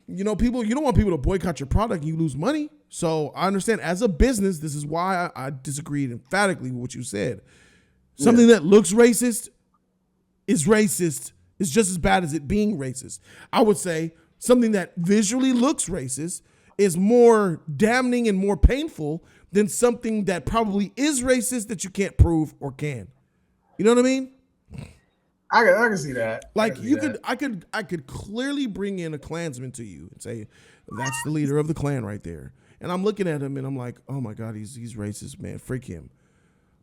you don't want people to boycott your product and you lose money. So I understand as a business, this is why I disagreed emphatically with what you said. Something that looks racist is racist. It's just as bad as it being racist. I would say something that visually looks racist is more damning and more painful than something that probably is racist that you can't prove or can. You know what I mean? I can see that. Like I could clearly bring in a Klansman to you and say, that's the leader of the Klan right there. And I'm looking at him and I'm like, oh my God, he's racist, man. Freak him.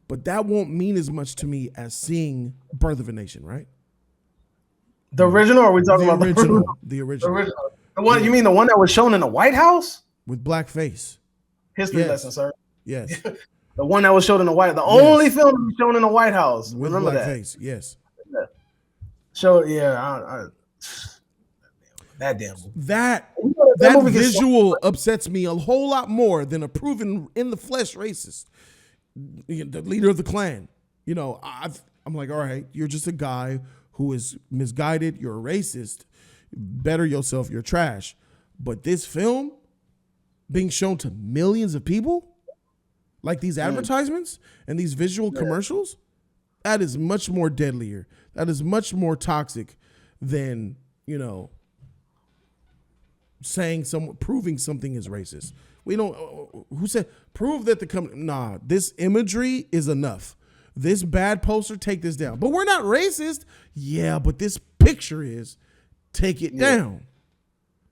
But that won't mean as much to me as seeing Birth of a Nation, right? The original, or are we talking about the original? The one, you mean the one that was shown in the White House? With blackface. History lesson, sir. Yes. The one that was shown in the White House. The only film that was shown in the White House. With Remember blackface, yes. Show, yeah. That damn movie. That visual upsets me a whole lot more than a proven in the flesh racist. The leader of the Klan. I'm like, all right, you're just a guy who is misguided. You're a racist. Better yourself. You're trash. But this film being shown to millions of people, like these advertisements and these visual commercials, that is much more deadlier. That is much more toxic than, proving something is racist. We don't, who said, prove that the company, nah, this imagery is enough. This bad poster, take this down. But we're not racist. Yeah, but this picture is, take it down.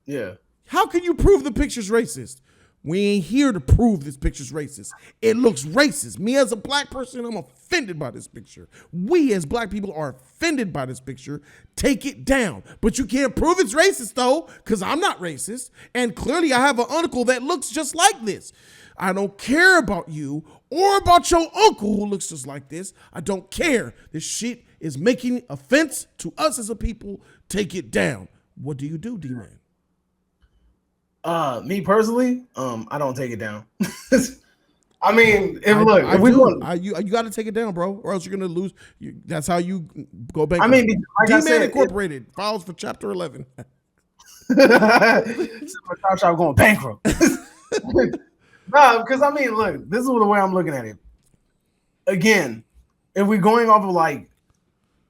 Yeah. How can you prove the picture's racist? We ain't here to prove this picture's racist. It looks racist. Me as a black person, I'm offended by this picture. We as black people are offended by this picture. Take it down. But you can't prove it's racist though, because I'm not racist. And clearly I have an uncle that looks just like this. I don't care about you or about your uncle who looks just like this. I don't care. This shit is making offense to us as a people. Take it down. What do you do, D-Man? Me personally, I don't take it down. I mean, you got to take it down, bro, or else you're gonna lose. That's how you go I bankrupt. mean, like I D-Man said, Incorporated files for Chapter 11. I'm going bankrupt. No, because I mean, look, this is the way I'm looking at it. Again, if we're going off of like,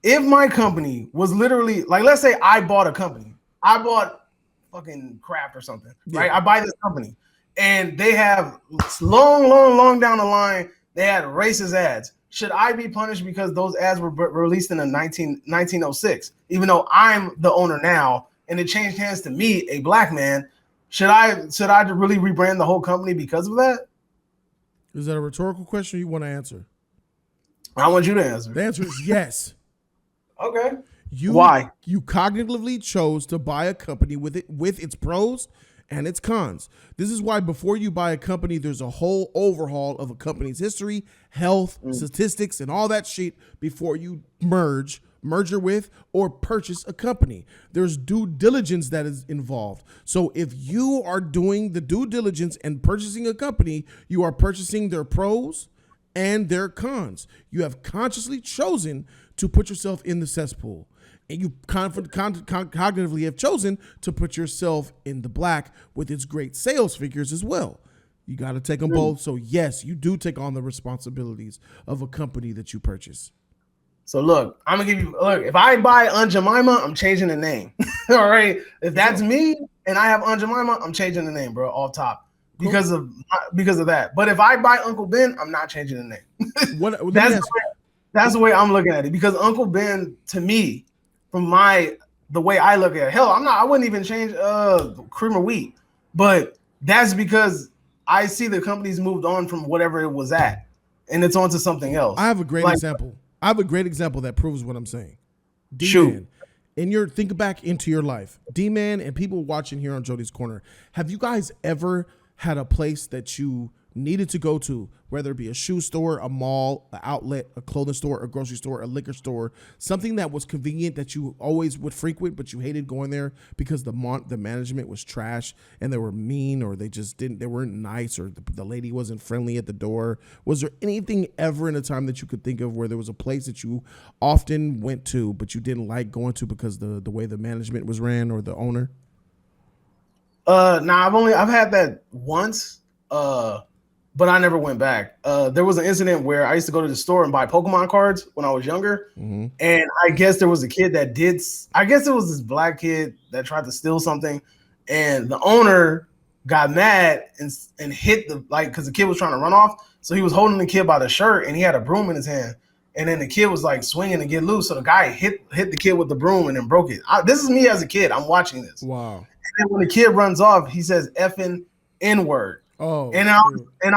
if my company was literally like, let's say I bought a company, I bought fucking Kraft or something, right? I buy this company, and they have long down the line, they had racist ads. Should I be punished because those ads were released in 1906, even though I'm the owner now, and it changed hands to me, a black man? Should I really rebrand the whole company because of that? Is that a rhetorical question you want to answer? I want you to answer. The answer is yes. Okay. Why? You cognitively chose to buy a company with its pros and its cons. This is why before you buy a company, there's a whole overhaul of a company's history, health, statistics, and all that shit before you merger with, or purchase a company. There's due diligence that is involved. So if you are doing the due diligence and purchasing a company, you are purchasing their pros and their cons. You have consciously chosen to put yourself in the cesspool. And you cognitively have chosen to put yourself in the black with its great sales figures as well. You got to take them both. So yes, you do take on the responsibilities of a company that you purchase. So look, I'm gonna give you if I buy Aunt Jemima, I'm changing the name. All right. If that's me and I have Aunt Jemima, I'm changing the name, bro, all top. Because of that. But if I buy Uncle Ben, I'm not changing the name. That's the way I'm looking at it. Because Uncle Ben, to me, from the way I look at it, hell, I wouldn't even change cream of wheat. But that's because I see the company's moved on from whatever it was at, and it's on to something else. I have a great example. I have a great example that proves what I'm saying. D-Man, think back into your life. D-Man and people watching here on Jody's Corner, have you guys ever had a place that you needed to go to, whether it be a shoe store, a mall, an outlet, a clothing store, a grocery store, a liquor store, something that was convenient that you always would frequent, but you hated going there because the management was trash and they were mean, or they weren't nice, or the lady wasn't friendly at the door? Was there anything ever in a time that you could think of where there was a place that you often went to, but you didn't like going to because the way the management was ran or the owner? I've had that once. But I never went back. There was an incident where I used to go to the store and buy Pokemon cards when I was younger. Mm-hmm. And I guess there was a kid that I guess it was this black kid that tried to steal something. And the owner got mad and hit because the kid was trying to run off. So he was holding the kid by the shirt and he had a broom in his hand. And then the kid was like swinging to get loose. So the guy hit the kid with the broom and then broke it. This is me as a kid. I'm watching this. Wow. And then when the kid runs off, he says effing N-word. Oh, and I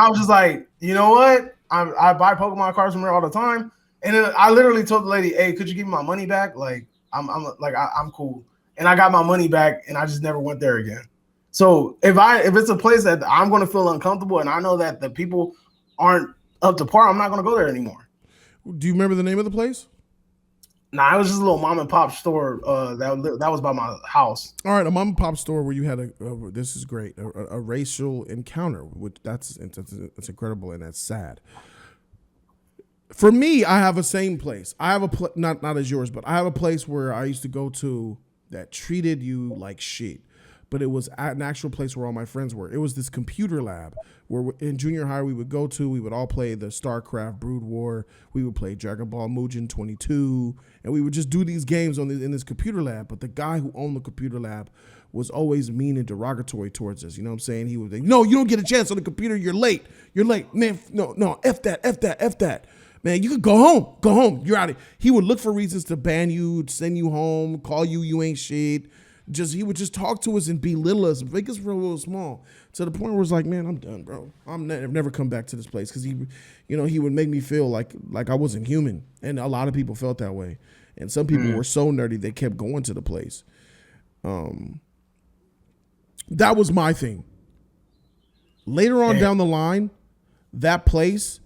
was just like, you know what? I buy Pokemon cards from her all the time, and then I literally told the lady, "Hey, could you give me my money back? Like, I'm cool." And I got my money back, and I just never went there again. So if it's a place that I'm going to feel uncomfortable, and I know that the people aren't up to par, I'm not going to go there anymore. Do you remember the name of the place? Nah, it was just a little mom and pop store that was by my house. All right, a mom and pop store where you had this is great, a racial encounter, which that's incredible and that's sad. For me, I have a same place. I have not as yours, but I have a place where I used to go to that treated you like shit. But it was an actual place where all my friends were. It was this computer lab where in junior high we would all play the StarCraft Brood War. We would play Dragon Ball Mugen 22, and we would just do these games in this computer lab. But the guy who owned the computer lab was always mean and derogatory towards us. You know what I'm saying? He would say, "No, you don't get a chance on the computer. You're late. Man, no, F that. Man, you could go home. You're out of here." He would look for reasons to ban you, send you home, call you ain't shit. He would just talk to us and belittle us, make us feel a little small, to the point where it's like, man, I'm done, bro. I've never come back to this place, because he would make me feel like I wasn't human, and a lot of people felt that way, and some people were so nerdy they kept going to the place. That was my thing. Later on down the line, that place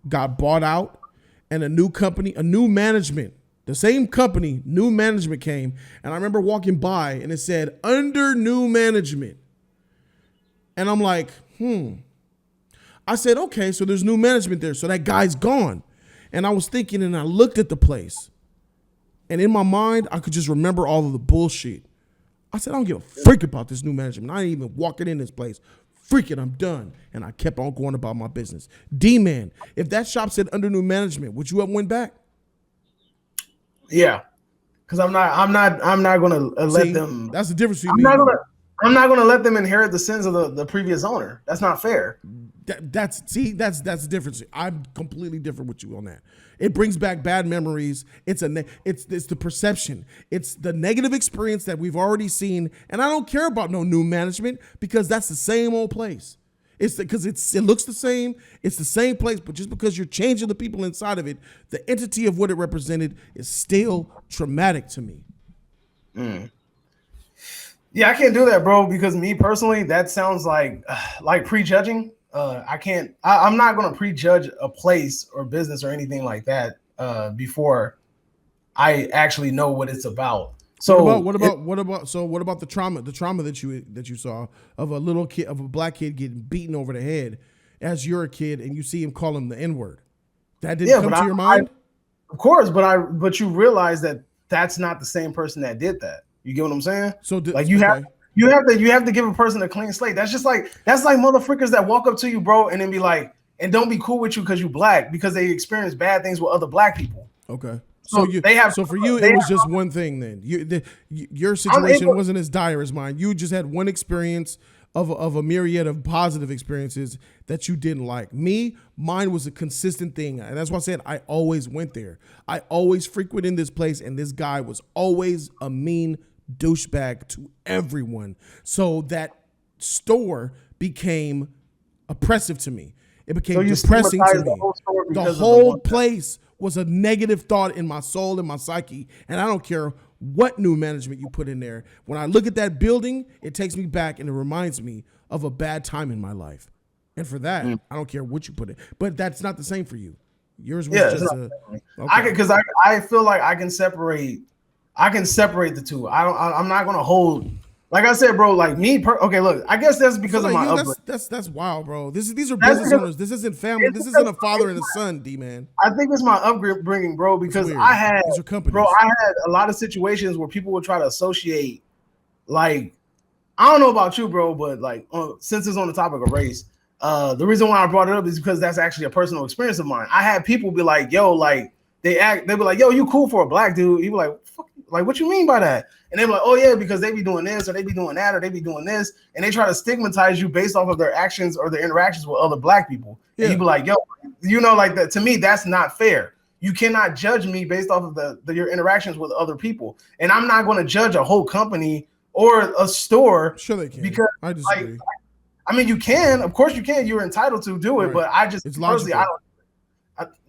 got bought out, and a new company, a new management. The same company, new management came, and I remember walking by and it said, under new management, And I'm like, I said, okay, so there's new management there. So that guy's gone. And I was thinking, and I looked at the place. And in my mind, I could just remember all of the bullshit. I said, I don't give a freak about this new management. I ain't even walking in this place. Freak it, I'm done. And I kept on going about my business. D-Man, if that shop said under new management, would you have went back? Yeah. Because I'm not gonna let them. That's the difference between I'm not gonna let them inherit the sins of the previous owner. That's not fair. That's the difference. I'm completely different with you on that. It brings back bad memories. It's the perception. It's the negative experience that we've already seen, and I don't care about no new management because that's the same old place. It looks the same. It's the same place, but just because you're changing the people inside of it, the entity of what it represented is still traumatic to me. Yeah, I can't do that, bro, because me personally, that sounds like prejudging. I'm not going to prejudge a place or business or anything like that before I actually know what it's about. So what about the trauma that you saw of a black kid getting beaten over the head as you're a kid and you see him call him the N-word? That didn't come to your mind? Of course, but you realize that that's not the same person that did that. You get what I'm saying? So you have to give a person a clean slate. That's like motherfuckers that walk up to you, bro, and then be like, and don't be cool with you because you black because they experience bad things with other black people. Okay. So for you, it was just one thing then. Your situation wasn't as dire as mine. You just had one experience of a myriad of positive experiences that you didn't like. Mine was a consistent thing. And that's why I said I always went there. I always frequented this place, and this guy was always a mean douchebag to everyone. So that store became oppressive to me. It became depressing to me. The whole place was a negative thought in my soul and my psyche. And I don't care what new management you put in there. When I look at that building, it takes me back and it reminds me of a bad time in my life. And for that, I don't care what you put in. But that's not the same for you. Yours was just because I feel like I can separate the two. I'm not gonna hold. Like I said, bro, like me. Okay, look, I guess that's because of my upbringing. That's wild, bro. These are business owners. This isn't family. This isn't a father and a son, D-man. I think it's my upbringing, bro, because I had a lot of situations where people would try to associate, like, I don't know about you, bro, but like, since it's on the topic of race, the reason why I brought it up is because that's actually a personal experience of mine. I had people be like, yo, like, they be like, yo, you cool for a black dude. You be like, fuck, like, what you mean by that? And they be like, oh yeah, because they be doing this or they be doing that or they be doing this, and they try to stigmatize you based off of their actions or their interactions with other black people. Yeah. And you be like, yo, you know, like that. To me, that's not fair. You cannot judge me based off of your interactions with other people, and I'm not going to judge a whole company or a store. Sure, they can. Because I disagree. I mean, you can, of course, you can. You're entitled to do it, right. But I just it's logical.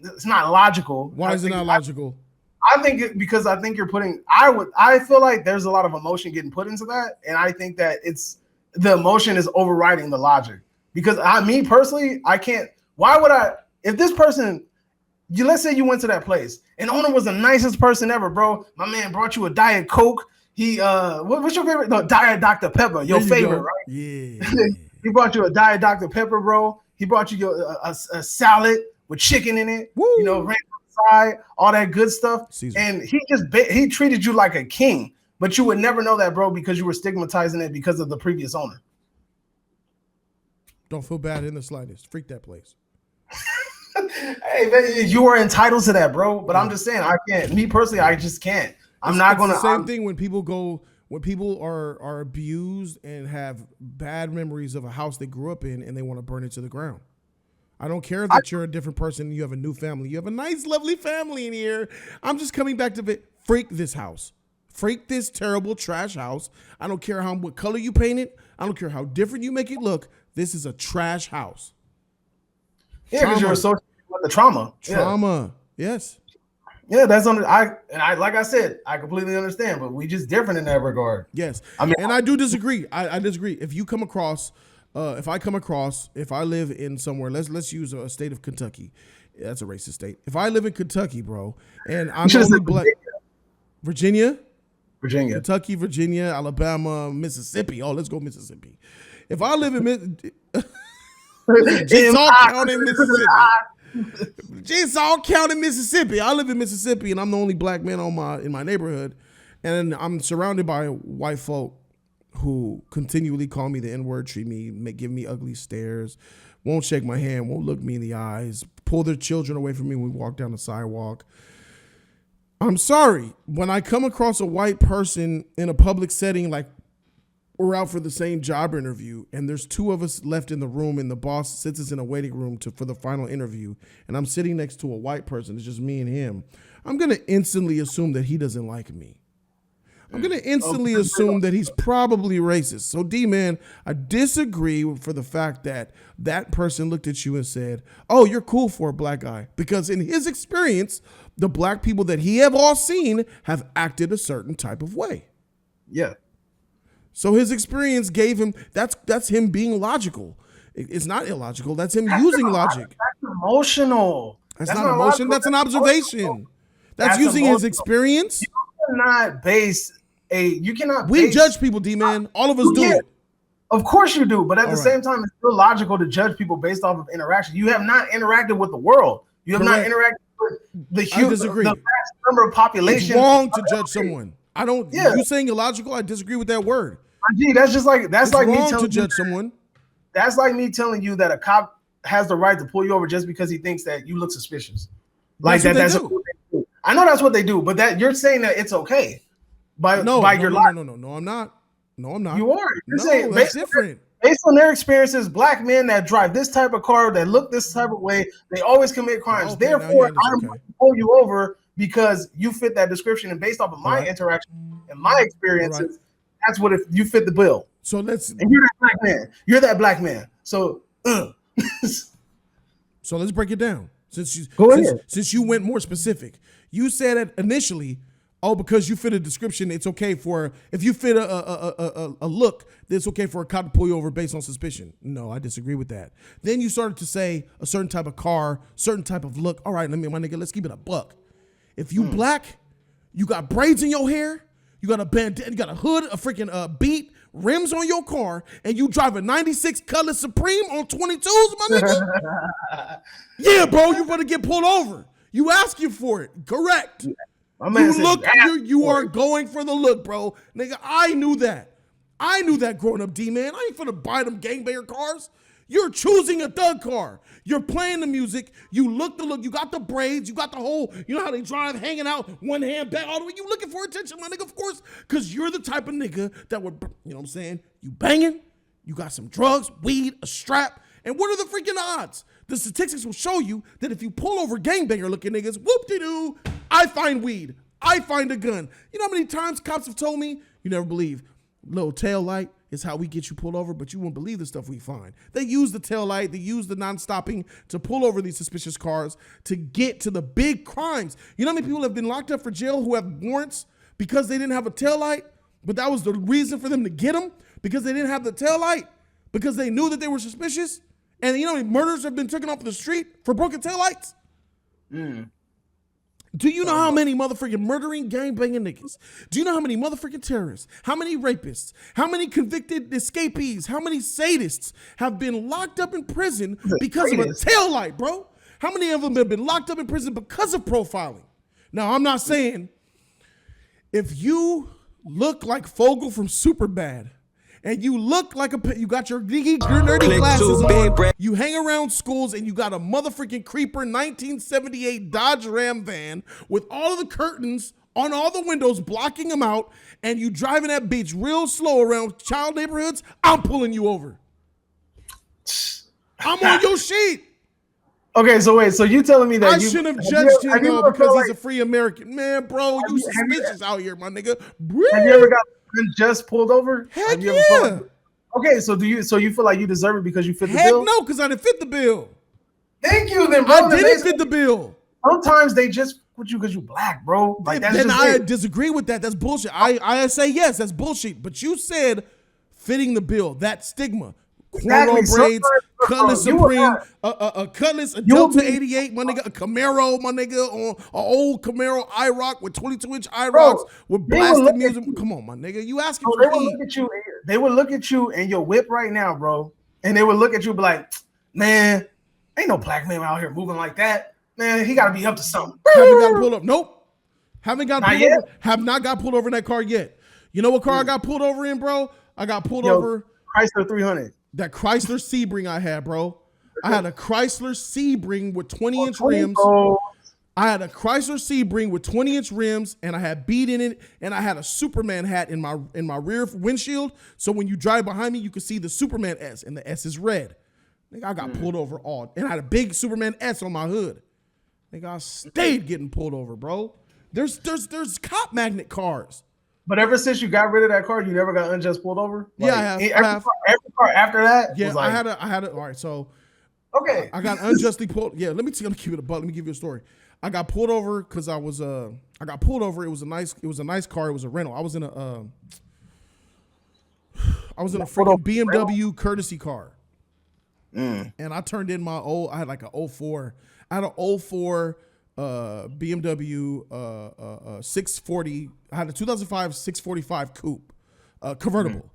It's not logical. Why is it not logical? I think because I think you're putting. I feel like there's a lot of emotion getting put into that, and I think that the emotion is overriding the logic. Because me personally, I can't. Why would I? If this person, let's say you went to that place, and the owner was the nicest person ever, bro. My man brought you a Diet Coke. He what's your favorite? No, Diet Dr. Pepper. Your favorite, right? Yeah. He brought you a Diet Dr. Pepper, bro. He brought you a salad with chicken in it. Woo. You know, side, all that good stuff. Caesar. And he treated you like a king, but you would never know that, bro, because you were stigmatizing it because of the previous owner. Don't feel bad in the slightest. Freak that place. Hey, man, you are entitled to that, bro. But I'm just saying, I can't. Me personally, I just can't. It's the same thing when people are abused and have bad memories of a house they grew up in and they want to burn it to the ground. I don't care that you're a different person. You have a new family. You have a nice, lovely family in here. I'm just coming back to freak this house. Freak this terrible trash house. I don't care what color you paint it. I don't care how different you make it look. This is a trash house. Yeah, because you're associated with the trauma. Trauma, yes. Yeah, that's like I said, I completely understand, but we just different in that regard. Yes, and I do disagree. I disagree. If you come across. If I live in somewhere, let's use a state of Kentucky. That's a racist state. If I live in Kentucky, bro, and I'm only black, Virginia, Kentucky, Virginia, Alabama, Mississippi. Oh, let's go Mississippi. If I live in Jigsaw County, Mississippi. Jigsaw County, Mississippi. I live in Mississippi, and I'm the only black man in my neighborhood, and I'm surrounded by white folk who continually call me the N-word, treat me, give me ugly stares, won't shake my hand, won't look me in the eyes, pull their children away from me when we walk down the sidewalk. I'm sorry. When I come across a white person in a public setting, like we're out for the same job interview, and there's two of us left in the room, and the boss sits us in a waiting room for the final interview, and I'm sitting next to a white person, it's just me and him, I'm going to instantly assume that he doesn't like me. I'm going to instantly assume that he's probably racist. So, D-Man, I disagree for the fact that that person looked at you and said, oh, you're cool for a black guy. Because in his experience, the black people that he have all seen have acted a certain type of way. Yeah. So his experience gave him, that's him being logical. It's not illogical. That's him using logic. That's emotional. That's not emotion. That's an observation. That's using his experience. You cannot We judge people, D-Man. All of us do it. Of course you do, but at the same time, it's illogical to judge people based off of interaction. You have not interacted with the world. You have not interacted with the vast number of population. It's wrong to judge someone. I don't. Yeah. You saying illogical? I disagree with that word. Gee, that's like me wrong telling to judge someone. That's like me telling you that a cop has the right to pull you over just because he thinks that you look suspicious. Like that's what they do. I know that's what they do, but that you're saying that it's okay. No, I'm not. No, I'm not. You are. You're saying that's different. Based on their experiences, black men that drive this type of car, that look this type of way, they always commit crimes. Okay, therefore, I'm going to pull you over because you fit that description. And based off of my interaction and my experiences, that's what if you fit the bill. So and you're that black man. You're that black man. So, so let's break it down. Since you went more specific, you said it initially. Oh, because you fit a description, it's okay if you fit a look, it's okay for a cop to pull you over based on suspicion. No, I disagree with that. Then you started to say a certain type of car, certain type of look. All right, my nigga, let's keep it a buck. If you black, you got braids in your hair, you got a bandana, you got a hood, a freaking beat, rims on your car, and you drive a 96 Color Supreme on 22s, my nigga. Yeah, bro, you better get pulled over. You asking for it. Correct. You are going for the look, bro. Nigga, I knew that. I knew that growing up, D-Man. I ain't finna buy them gangbanger cars. You're choosing a thug car. You're playing the music. You look the look. You got the braids. You got the whole, you know how they drive hanging out, one hand back all the way. You looking for attention, my nigga, of course, because you're the type of nigga that would, you know what I'm saying? You banging. You got some drugs, weed, a strap. And what are the freaking odds? The statistics will show you that if you pull over gangbanger looking niggas, whoop-de-doo, I find weed. I find a gun. You know how many times cops have told me, you never believe, little tail light is how we get you pulled over, but you won't believe the stuff we find. They use the tail light, they use the non-stopping to pull over these suspicious cars to get to the big crimes. You know how many people have been locked up for jail who have warrants because they didn't have a tail light, but that was the reason for them to get them, because they didn't have the tail light, because they knew that they were suspicious? And you know how many murders have been taken off the street for broken taillights? Do you know how many motherfucking murdering, gangbanging niggas? Do you know how many motherfucking terrorists, how many rapists, how many convicted escapees, how many sadists have been locked up in prison because of a taillight, bro? How many of them have been locked up in prison because of profiling? Now, I'm not saying if you look like Fogel from Superbad, and you look like you got your nerdy glasses on, you hang around schools, and you got a motherfucking creeper 1978 Dodge Ram van with all of the curtains on all the windows blocking them out, and you driving that bitch real slow around child neighborhoods, I'm pulling you over. I'm on your sheet. Okay, so wait, so you telling me that I shouldn't have judged him though because he's a free American. Man, bro, you suspicious out here, my nigga. Have you ever got just pulled over? Heck yeah. Okay, so you feel like you deserve it because you fit the bill? bill? No, because I didn't fit the bill. Thank you, then, bro. I didn't fit the bill. Sometimes they just put you because you black, bro. Like that's just I disagree with that. That's bullshit. I say yes, that's bullshit. But you said fitting the bill, that stigma. Cornrow braids, Cutlass Supreme, a Cutlass, a Delta 88, my nigga, a Camaro, my nigga, on an old Camaro IROC with 22-inch IROCs with blasted music. Come on, my nigga, you asking for they will look at you. they would look at you and your whip right now, bro, and they would look at you and be like, man, ain't no black man out here moving like that. Man, he got to be up to something. Haven't got pulled up. Nope. Haven't got Not pulled yet? over. Have not got pulled over in that car yet. You know what car I got pulled over in, bro? I got pulled over. Chrysler 300. That Chrysler Sebring I had, bro. I had a Chrysler Sebring with 20-inch rims. I had a Chrysler Sebring with 20-inch rims, and I had bead in it, and I had a Superman hat in my rear windshield. So when you drive behind me, you can see the Superman S, and the S is red. Nigga, I got pulled over and I had a big Superman S on my hood. Nigga, I stayed getting pulled over, bro. There's cop magnet cars. But ever since you got rid of that car, you never got unjust pulled over? Yeah, I have. Every car after that? Yeah, was like, I had it. All right, so okay. I got unjustly pulled. Yeah, let me keep it a buck. Let me give you a story. I got pulled over because I got pulled over. It was a nice car. It was a rental. I was in a freaking BMW courtesy car. And I turned in I had like a 04. I had a 04 BMW 640. I had a 2005 645 coupe, convertible.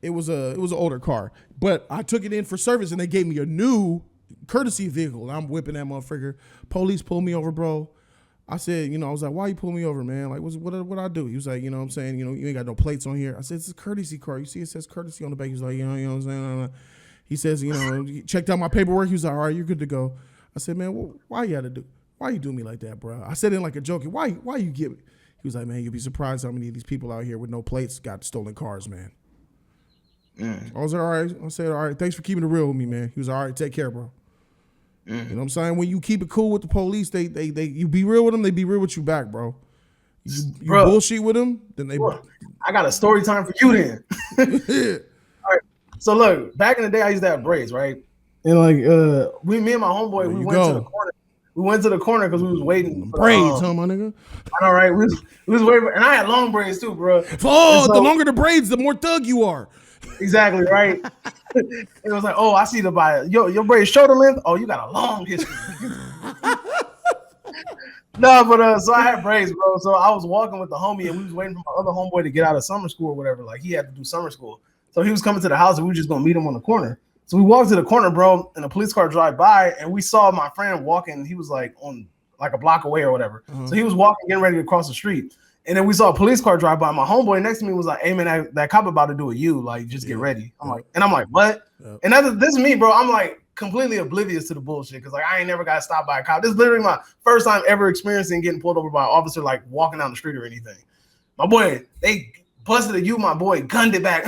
It was an older car, but I took it in for service and they gave me a new courtesy vehicle. I'm whipping that motherfucker. Police pulled me over, bro. I said, I was like, why you pull me over, man? Like, what I do? He was like, you know what I'm saying? You ain't got no plates on here. I said, it's a courtesy car. You see, it says courtesy on the back. He was like, you know what I'm saying? He says, he checked out my paperwork. He was like, all right, you're good to go. I said, man, why you do me like that, bro? I said it like a joke. Why you give it? He was like, man, you'd be surprised how many of these people out here with no plates got stolen cars, man. I was like, all right. I said, all right, thanks for keeping it real with me, man. He was all right, take care, bro. You know what I'm saying? When you keep it cool with the police, they you be real with them, they be real with you back, bro. You bullshit with them, then they. Bro, I got a story time for you then. All right. So look, back in the day, I used to have braids, right? And like, me and my homeboy, we went to the corner. We went to the corner because we was waiting. Braids, huh, my nigga? All right, we was waiting, and I had long braids too, bro. Oh, so, the longer the braids, the more thug you are. Exactly right. It was like, oh, I see the bio. Your braids shoulder length. Oh, you got a long history. No, but so I had braids, bro. So I was walking with the homie, and we was waiting for my other homeboy to get out of summer school or whatever. Like he had to do summer school, so he was coming to the house, and we were just gonna meet him on the corner. So we walked to the corner, bro, and a police car drive by, and we saw my friend walking. He was like on like a block away or whatever. So he was walking, getting ready to cross the street. And then we saw a police car drive by. My homeboy next to me was like, hey, man, that cop about to do a U. Like, just get ready. I'm like, what? And this is me, bro. I'm like completely oblivious to the bullshit because like I ain't never got stopped by a cop. This is literally my first time ever experiencing getting pulled over by an officer, like walking down the street or anything. My boy, they busted a U. My boy gunned it back,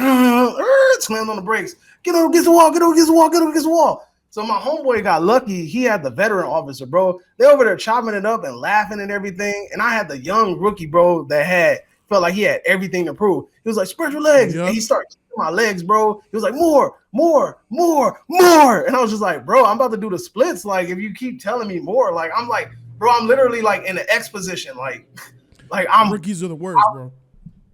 slammed on the brakes. Get over against the wall, get over against the wall, get over against the wall. So my homeboy got lucky. He had the veteran officer, bro. They over there chopping it up and laughing and everything. And I had the young rookie, bro, that felt like he had everything to prove. He was like, spread your legs. And he started kicking my legs, bro. He was like, more. And I was just like, bro, I'm about to do the splits. Like, if you keep telling me more, like, I'm like, bro, I'm literally like in the X position. Like rookies are the worst, bro.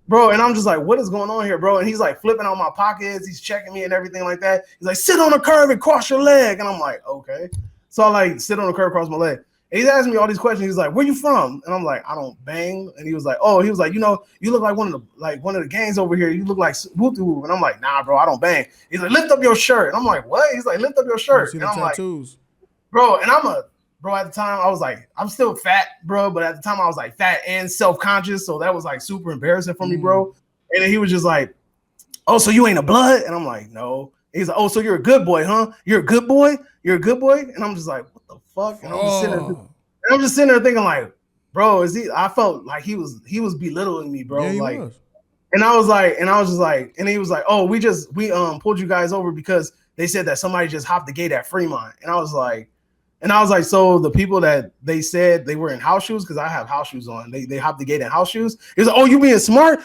Bro, and I'm just like, what is going on here, bro? And he's like flipping on my pockets. He's checking me and everything like that. He's like, sit on the curb and cross your leg. And I'm like, okay. So I like sit on the curb, cross my leg. And he's asking me all these questions. He's like, where you from? And I'm like, I don't bang. And he was like, you look like one of the gangs over here. You look like whoop-de-whoop. And I'm like, nah, bro, I don't bang. He's like, lift up your shirt. And I'm like, what? He's like, lift up your shirt. And I'm tattoos. Like, bro, and bro, at the time, I was like, I'm still fat, bro. But at the time, I was like fat and self-conscious. So that was like super embarrassing for me, bro. And then he was just like, oh, so you ain't a blood? And I'm like, no. He's like, oh, so you're a good boy, huh? You're a good boy? You're a good boy? And I'm just like, what the fuck? And I'm just sitting there thinking like, bro, I felt like he was belittling me, bro. Yeah, like, and I was just like, and he was like, oh, we pulled you guys over because they said that somebody just hopped the gate at Fremont. And I was like, so the people that they said they were in house shoes, because I have house shoes on, they hopped the gate in house shoes. He was like, oh, you being smart?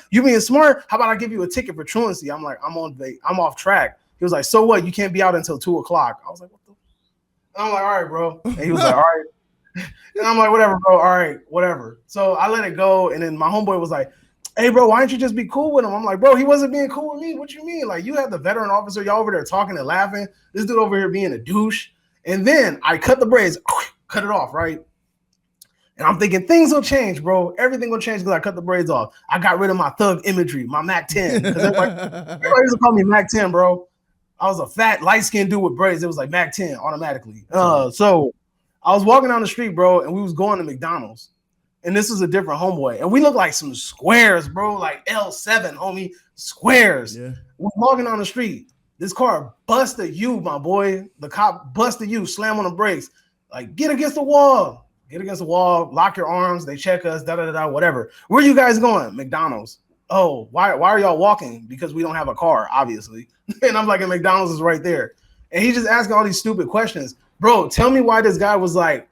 How about I give you a ticket for truancy? I'm like, I'm off track. He was like, so what? You can't be out until 2:00. I was like, what the? And I'm like, all right, bro. And he was like, all right. And I'm like, whatever, bro. All right, whatever. So I let it go. And then my homeboy was like, hey, bro, why don't you just be cool with him? I'm like, bro, he wasn't being cool with me. What you mean? Like, you have the veteran officer, y'all over there talking and laughing. This dude over here being a douche. And then I cut the braids, cut it off, right? And And I'm thinking things will change, bro. Everything will change because I cut the braids off. I got rid of my thug imagery, my Mac 10. Because everybody used to call me Mac 10, bro. I was a fat, light-skinned dude with braids. It was like Mac 10 automatically. So I was walking down the street, bro, and we was going to McDonald's. And this is a different homeboy. And we look like some squares, bro, like L7, homie, squares. Yeah. We're walking on the street. This car busted you, my boy. The cop busted you, slam on the brakes. Like, get against the wall. Get against the wall, lock your arms. They check us, da-da-da-da, whatever. Where you guys going? McDonald's. Oh, why are y'all walking? Because we don't have a car, obviously. And I'm like, and McDonald's is right there. And he just asking all these stupid questions. Bro, tell me why this guy was like,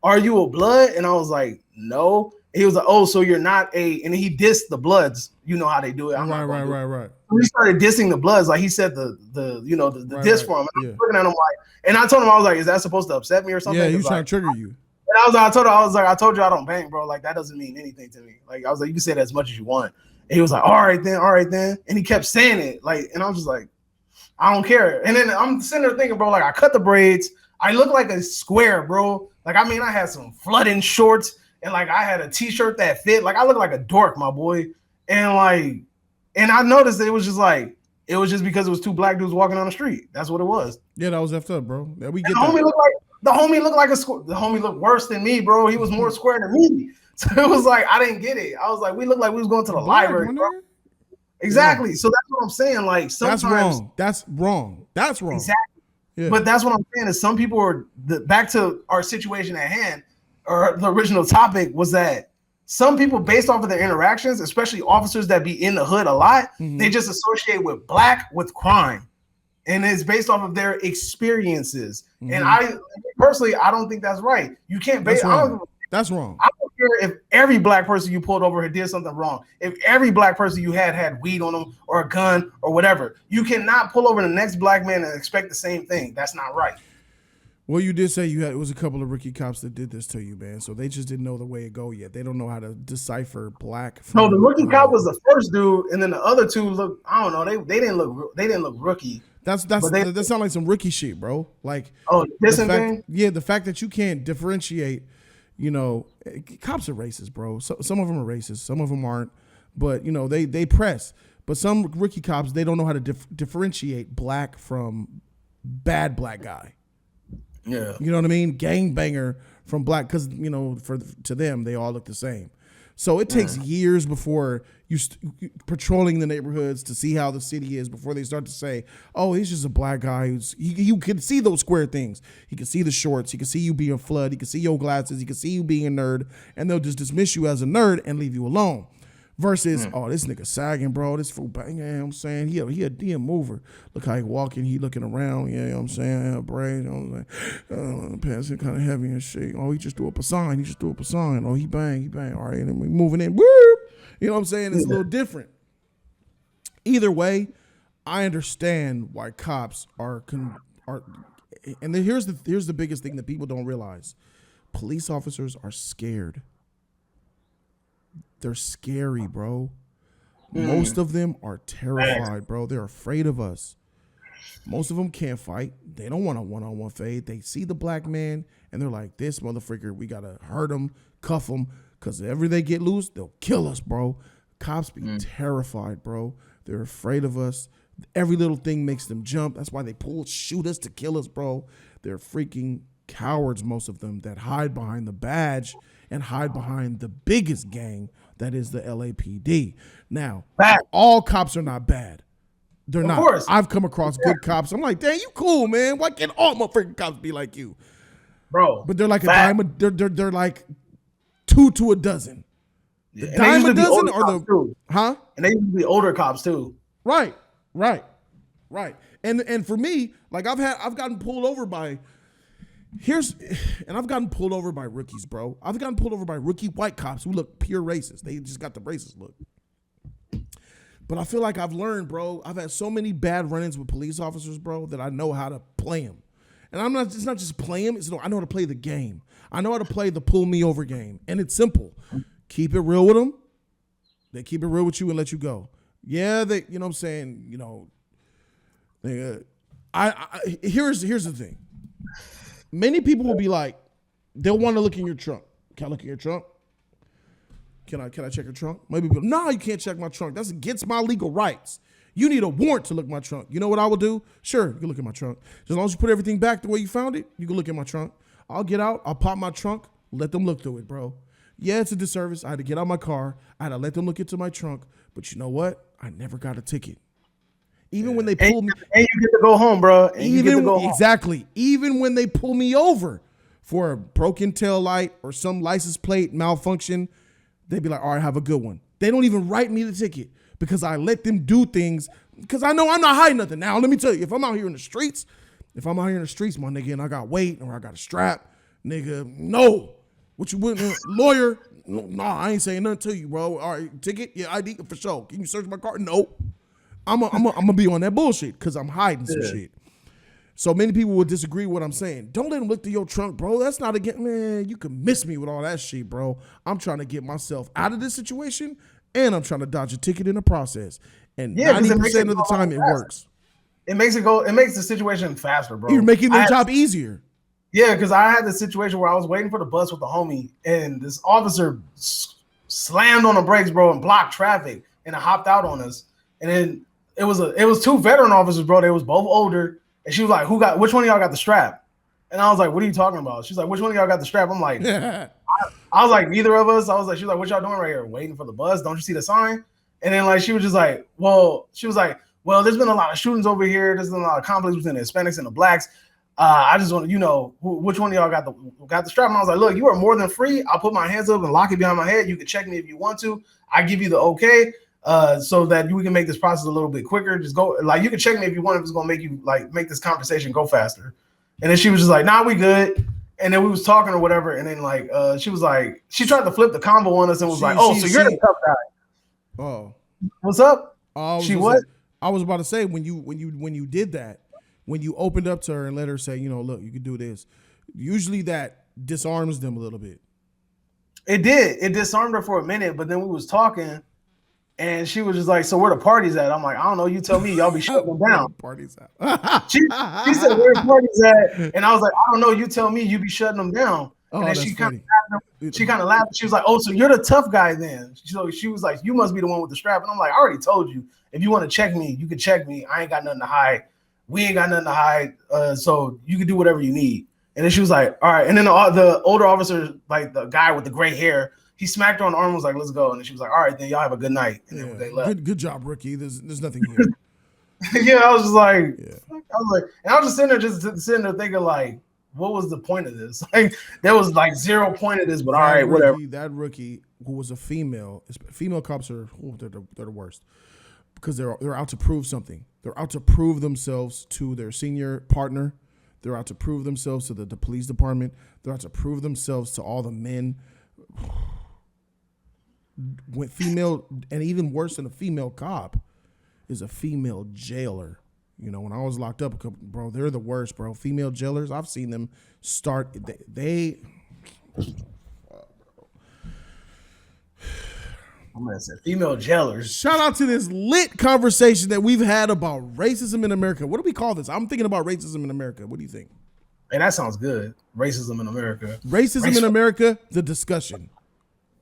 are you a blood? And I was like, no. He was like, oh, so you're not a, and he dissed the Bloods. You know how they do it. Right. We started dissing the Bloods. Like he said the diss for him. And I was looking at him like, and I told him, I was like, is that supposed to upset me or something? Yeah, he was like, trying to trigger you. And I told you I don't bang, bro. Like that doesn't mean anything to me. Like I was like, you can say that as much as you want. And he was like, all right then. And he kept saying it. Like, and I was just like, I don't care. And then I'm sitting there thinking, bro, like I cut the braids. I look like a square, bro. Like, I mean, I had some flooding shorts and like I had a t-shirt that fit. Like I look like a dork, my boy. And like, and I noticed that it was just because it was two black dudes walking on the street. That's what it was. Yeah, that was effed up, bro. Yeah, we get the homie looked like the homie looked worse than me, bro. He was more square than me. So it was like, I didn't get it. I was like, we looked like we was going to the library, bro. Exactly. Yeah. So that's what I'm saying. Like sometimes that's wrong. Exactly. Yeah. But that's what I'm saying is some people are back to our situation at hand, or the original topic was that some people, based off of their interactions, especially officers that be in the hood a lot, they just associate with black with crime. And it's based off of their experiences. And I personally, I don't think that's right. You can't base That's wrong. I don't care if every black person you pulled over did something wrong. If every black person you had weed on them or a gun or whatever, you cannot pull over the next black man and expect the same thing. That's not right. Well, you did say it was a couple of rookie cops that did this to you, man. So they just didn't know the way to go yet. They don't know how to decipher black. No, the rookie cop was the first dude, and then the other two look. I don't know. They didn't look rookie. That sounds like some rookie shit, bro. Like thing. Yeah, the fact that you can't differentiate. You know, cops are racist, bro. So, some of them are racist, some of them aren't. But you know, they press. But some rookie cops, they don't know how to differentiate black from bad black guy. Yeah, you know what I mean? Gangbanger from black, because you know, to them, they all look the same. So it takes years before you patrolling the neighborhoods to see how the city is before they start to say, oh, he's just a black guy. You can see those square things. He can see the shorts. He can see you being a flood. He can see your glasses. He can see you being a nerd. And they'll just dismiss you as a nerd and leave you alone. Versus, oh, this nigga sagging, bro. This fool banging, you know what I'm saying? He a mover. Look how he walking. He looking around, you know what I'm saying? Brain, you know what I'm saying? Pants kind of heavy and shit. Oh, he just threw up a sign. Oh, he bang. All right, and we moving in. Woo! You know what I'm saying? It's a little different. Either way, I understand why cops are and then here's the biggest thing that people don't realize. Police officers are scared. They're scary, bro. Most of them are terrified, bro. They're afraid of us. Most of them can't fight. They don't want a one-on-one fight. They see the black man, and they're like, this motherfucker, we got to hurt him, cuff him, because if ever they get loose, they'll kill us, bro. Cops be terrified, bro. They're afraid of us. Every little thing makes them jump. That's why they shoot us to kill us, bro. They're freaking cowards, most of them, that hide behind the badge and hide behind the biggest gang that is the LAPD. Now, all cops are not bad. They're not. Of course. I've come across good cops. I'm like, dang, you cool, man. Why can't all motherfucking cops be like you? Bro. But they're like a dime. They're like 2 to a dozen. The dime a dozen or the too. Huh? And they used to be older cops too. Right. And for me, like I've gotten pulled over by I've gotten pulled over by rookies, bro. I've gotten pulled over by rookie white cops who look pure racist. They just got the racist look. But I feel like I've learned, bro. I've had so many bad run-ins with police officers, bro, that I know how to play them. And it's not just play them. I know how to play the game. I know how to play the pull me over game. And it's simple. Keep it real with them. They keep it real with you and let you go. Yeah, you know what I'm saying? You know, here's the thing. Many people will be like, they'll want to look in your trunk. Can I look at your trunk? Can I check your trunk? Maybe, no, you can't check my trunk. That's against my legal rights. You need a warrant to look at my trunk. You know what I will do? Sure, you can look at my trunk. As long as you put everything back the way you found it, you can look at my trunk. I'll get out. I'll pop my trunk. Let them look through it, bro. Yeah, it's a disservice. I had to get out of my car. I had to let them look into my trunk. But you know what? I never got a ticket. Even when they pull me. And you get to go home, bro. And you get to go home. Exactly. Even when they pull me over for a broken tail light or some license plate malfunction, they'd be like, all right, have a good one. They don't even write me the ticket because I let them do things because I know I'm not hiding nothing. Now, let me tell you, if I'm out here in the streets, my nigga, and I got weight or I got a strap, nigga, no. What you wouldn't, lawyer? No, I ain't saying nothing to you, bro. All right, ticket? Yeah, ID for sure. Can you search my car? No. I'm gonna be on that bullshit because I'm hiding some shit. So many people will disagree with what I'm saying. Don't let them look through your trunk, bro. That's not man, you can miss me with all that shit, bro. I'm trying to get myself out of this situation and I'm trying to dodge a ticket in the process. And 90% of the time it works. It makes the situation faster, bro. You're making their job easier. Yeah, because I had this situation where I was waiting for the bus with the homie and this officer slammed on the brakes, bro, and blocked traffic and hopped out on us. And then it was two veteran officers, bro. They was both older. And she was like, which one of y'all got the strap? And I was like, what are you talking about? She's like, which one of y'all got the strap? I'm like, I was like, neither of us. I was like, she was like, what y'all doing right here? Waiting for the bus? Don't you see the sign? And then like, she was just like, well, there's been a lot of shootings over here. There's been a lot of conflicts between the Hispanics and the blacks. I just want to, which one of y'all got the strap? And I was like, look, you are more than free. I'll put my hands up and lock it behind my head. You can check me if you want to. I give you the okay. So that we can make this process a little bit quicker. Just go, like, you can check me if you want, if it's gonna make you like make this conversation go faster. And then she was just like, nah, we good. And then we was talking or whatever. And then like she was like, she tried to flip the combo on us and was like, oh, so you're the tough guy. Oh, what's up? I was about to say when you did that, when you opened up to her and let her say, look, you can do this. Usually that disarms them a little bit. It did. It disarmed her for a minute, but then we was talking. And she was just like, so where the party's at? I'm like, I don't know. You tell me. Y'all be shutting them down. Party's at. she said, where the party's at? And I was like, I don't know. You tell me. You be shutting them down. And then she kind of laughed. She was like, oh, so you're the tough guy then. So she was like, you must be the one with the strap. And I'm like, I already told you. If you want to check me, you can check me. I ain't got nothing to hide. We ain't got nothing to hide. So you can do whatever you need. And then she was like, all right. And then the older officer, like the guy with the gray hair, he smacked her on the arm and was like, let's go. And then she was like, all right, then y'all have a good night. And then they left. Good job, rookie. There's nothing here. Yeah, I was just like, and I was just sitting there thinking like, what was the point of this? Like, there was like 0 point of this, but all right, whatever. That rookie who was a female cops are they're the worst because they're out to prove something. They're out to prove themselves to their senior partner. They're out to prove themselves to the police department. They're out to prove themselves to all the men. With female, and even worse than a female cop, is a female jailer. When I was locked up, bro, they're the worst, bro. Female jailers, I've seen them start. I'm gonna say female jailers. Shout out to this lit conversation that we've had about racism in America. What do we call this? I'm thinking about racism in America. What do you think? Hey, that sounds good. Racism in America. Racism in America, the discussion.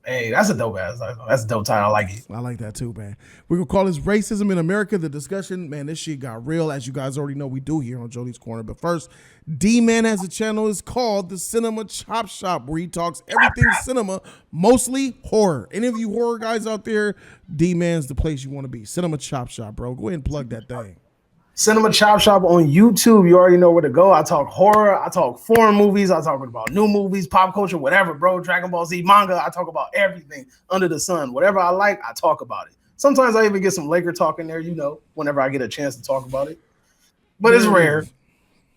Hey, that's a dope ass. That's a dope title. I like it. I like that too, man. We're gonna call this Racism in America, the discussion. Man, this shit got real, as you guys already know we do here on Jody's Corner. But first, D-Man has a channel. It's called the Cinema Chop Shop, where he talks everything cinema, mostly horror. Any of you horror guys out there, D-Man's the place you want to be. Cinema Chop Shop, bro. Go ahead and plug that thing. Cinema Chop Shop on YouTube. You already know where to go. I talk horror. I talk foreign movies. I talk about new movies, pop culture, whatever, bro. Dragon Ball Z, manga. I talk about everything under the sun. Whatever I like, I talk about it. Sometimes I even get some Laker talk in there, whenever I get a chance to talk about it. But it's rare.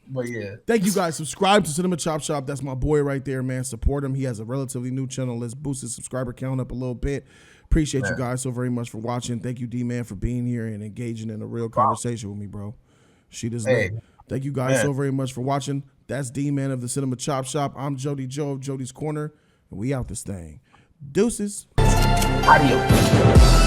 But yeah. Thank you guys. Subscribe to Cinema Chop Shop. That's my boy right there, man. Support him. He has a relatively new channel. Let's boost his subscriber count up a little bit. Appreciate you guys so very much for watching. Thank you, D-Man, for being here and engaging in a real conversation with me, bro. She does. Thank you guys so very much for watching. That's D-Man of the Cinema Chop Shop. I'm Jody Joe of Jody's Corner, and we out this thing. Deuces. Adios.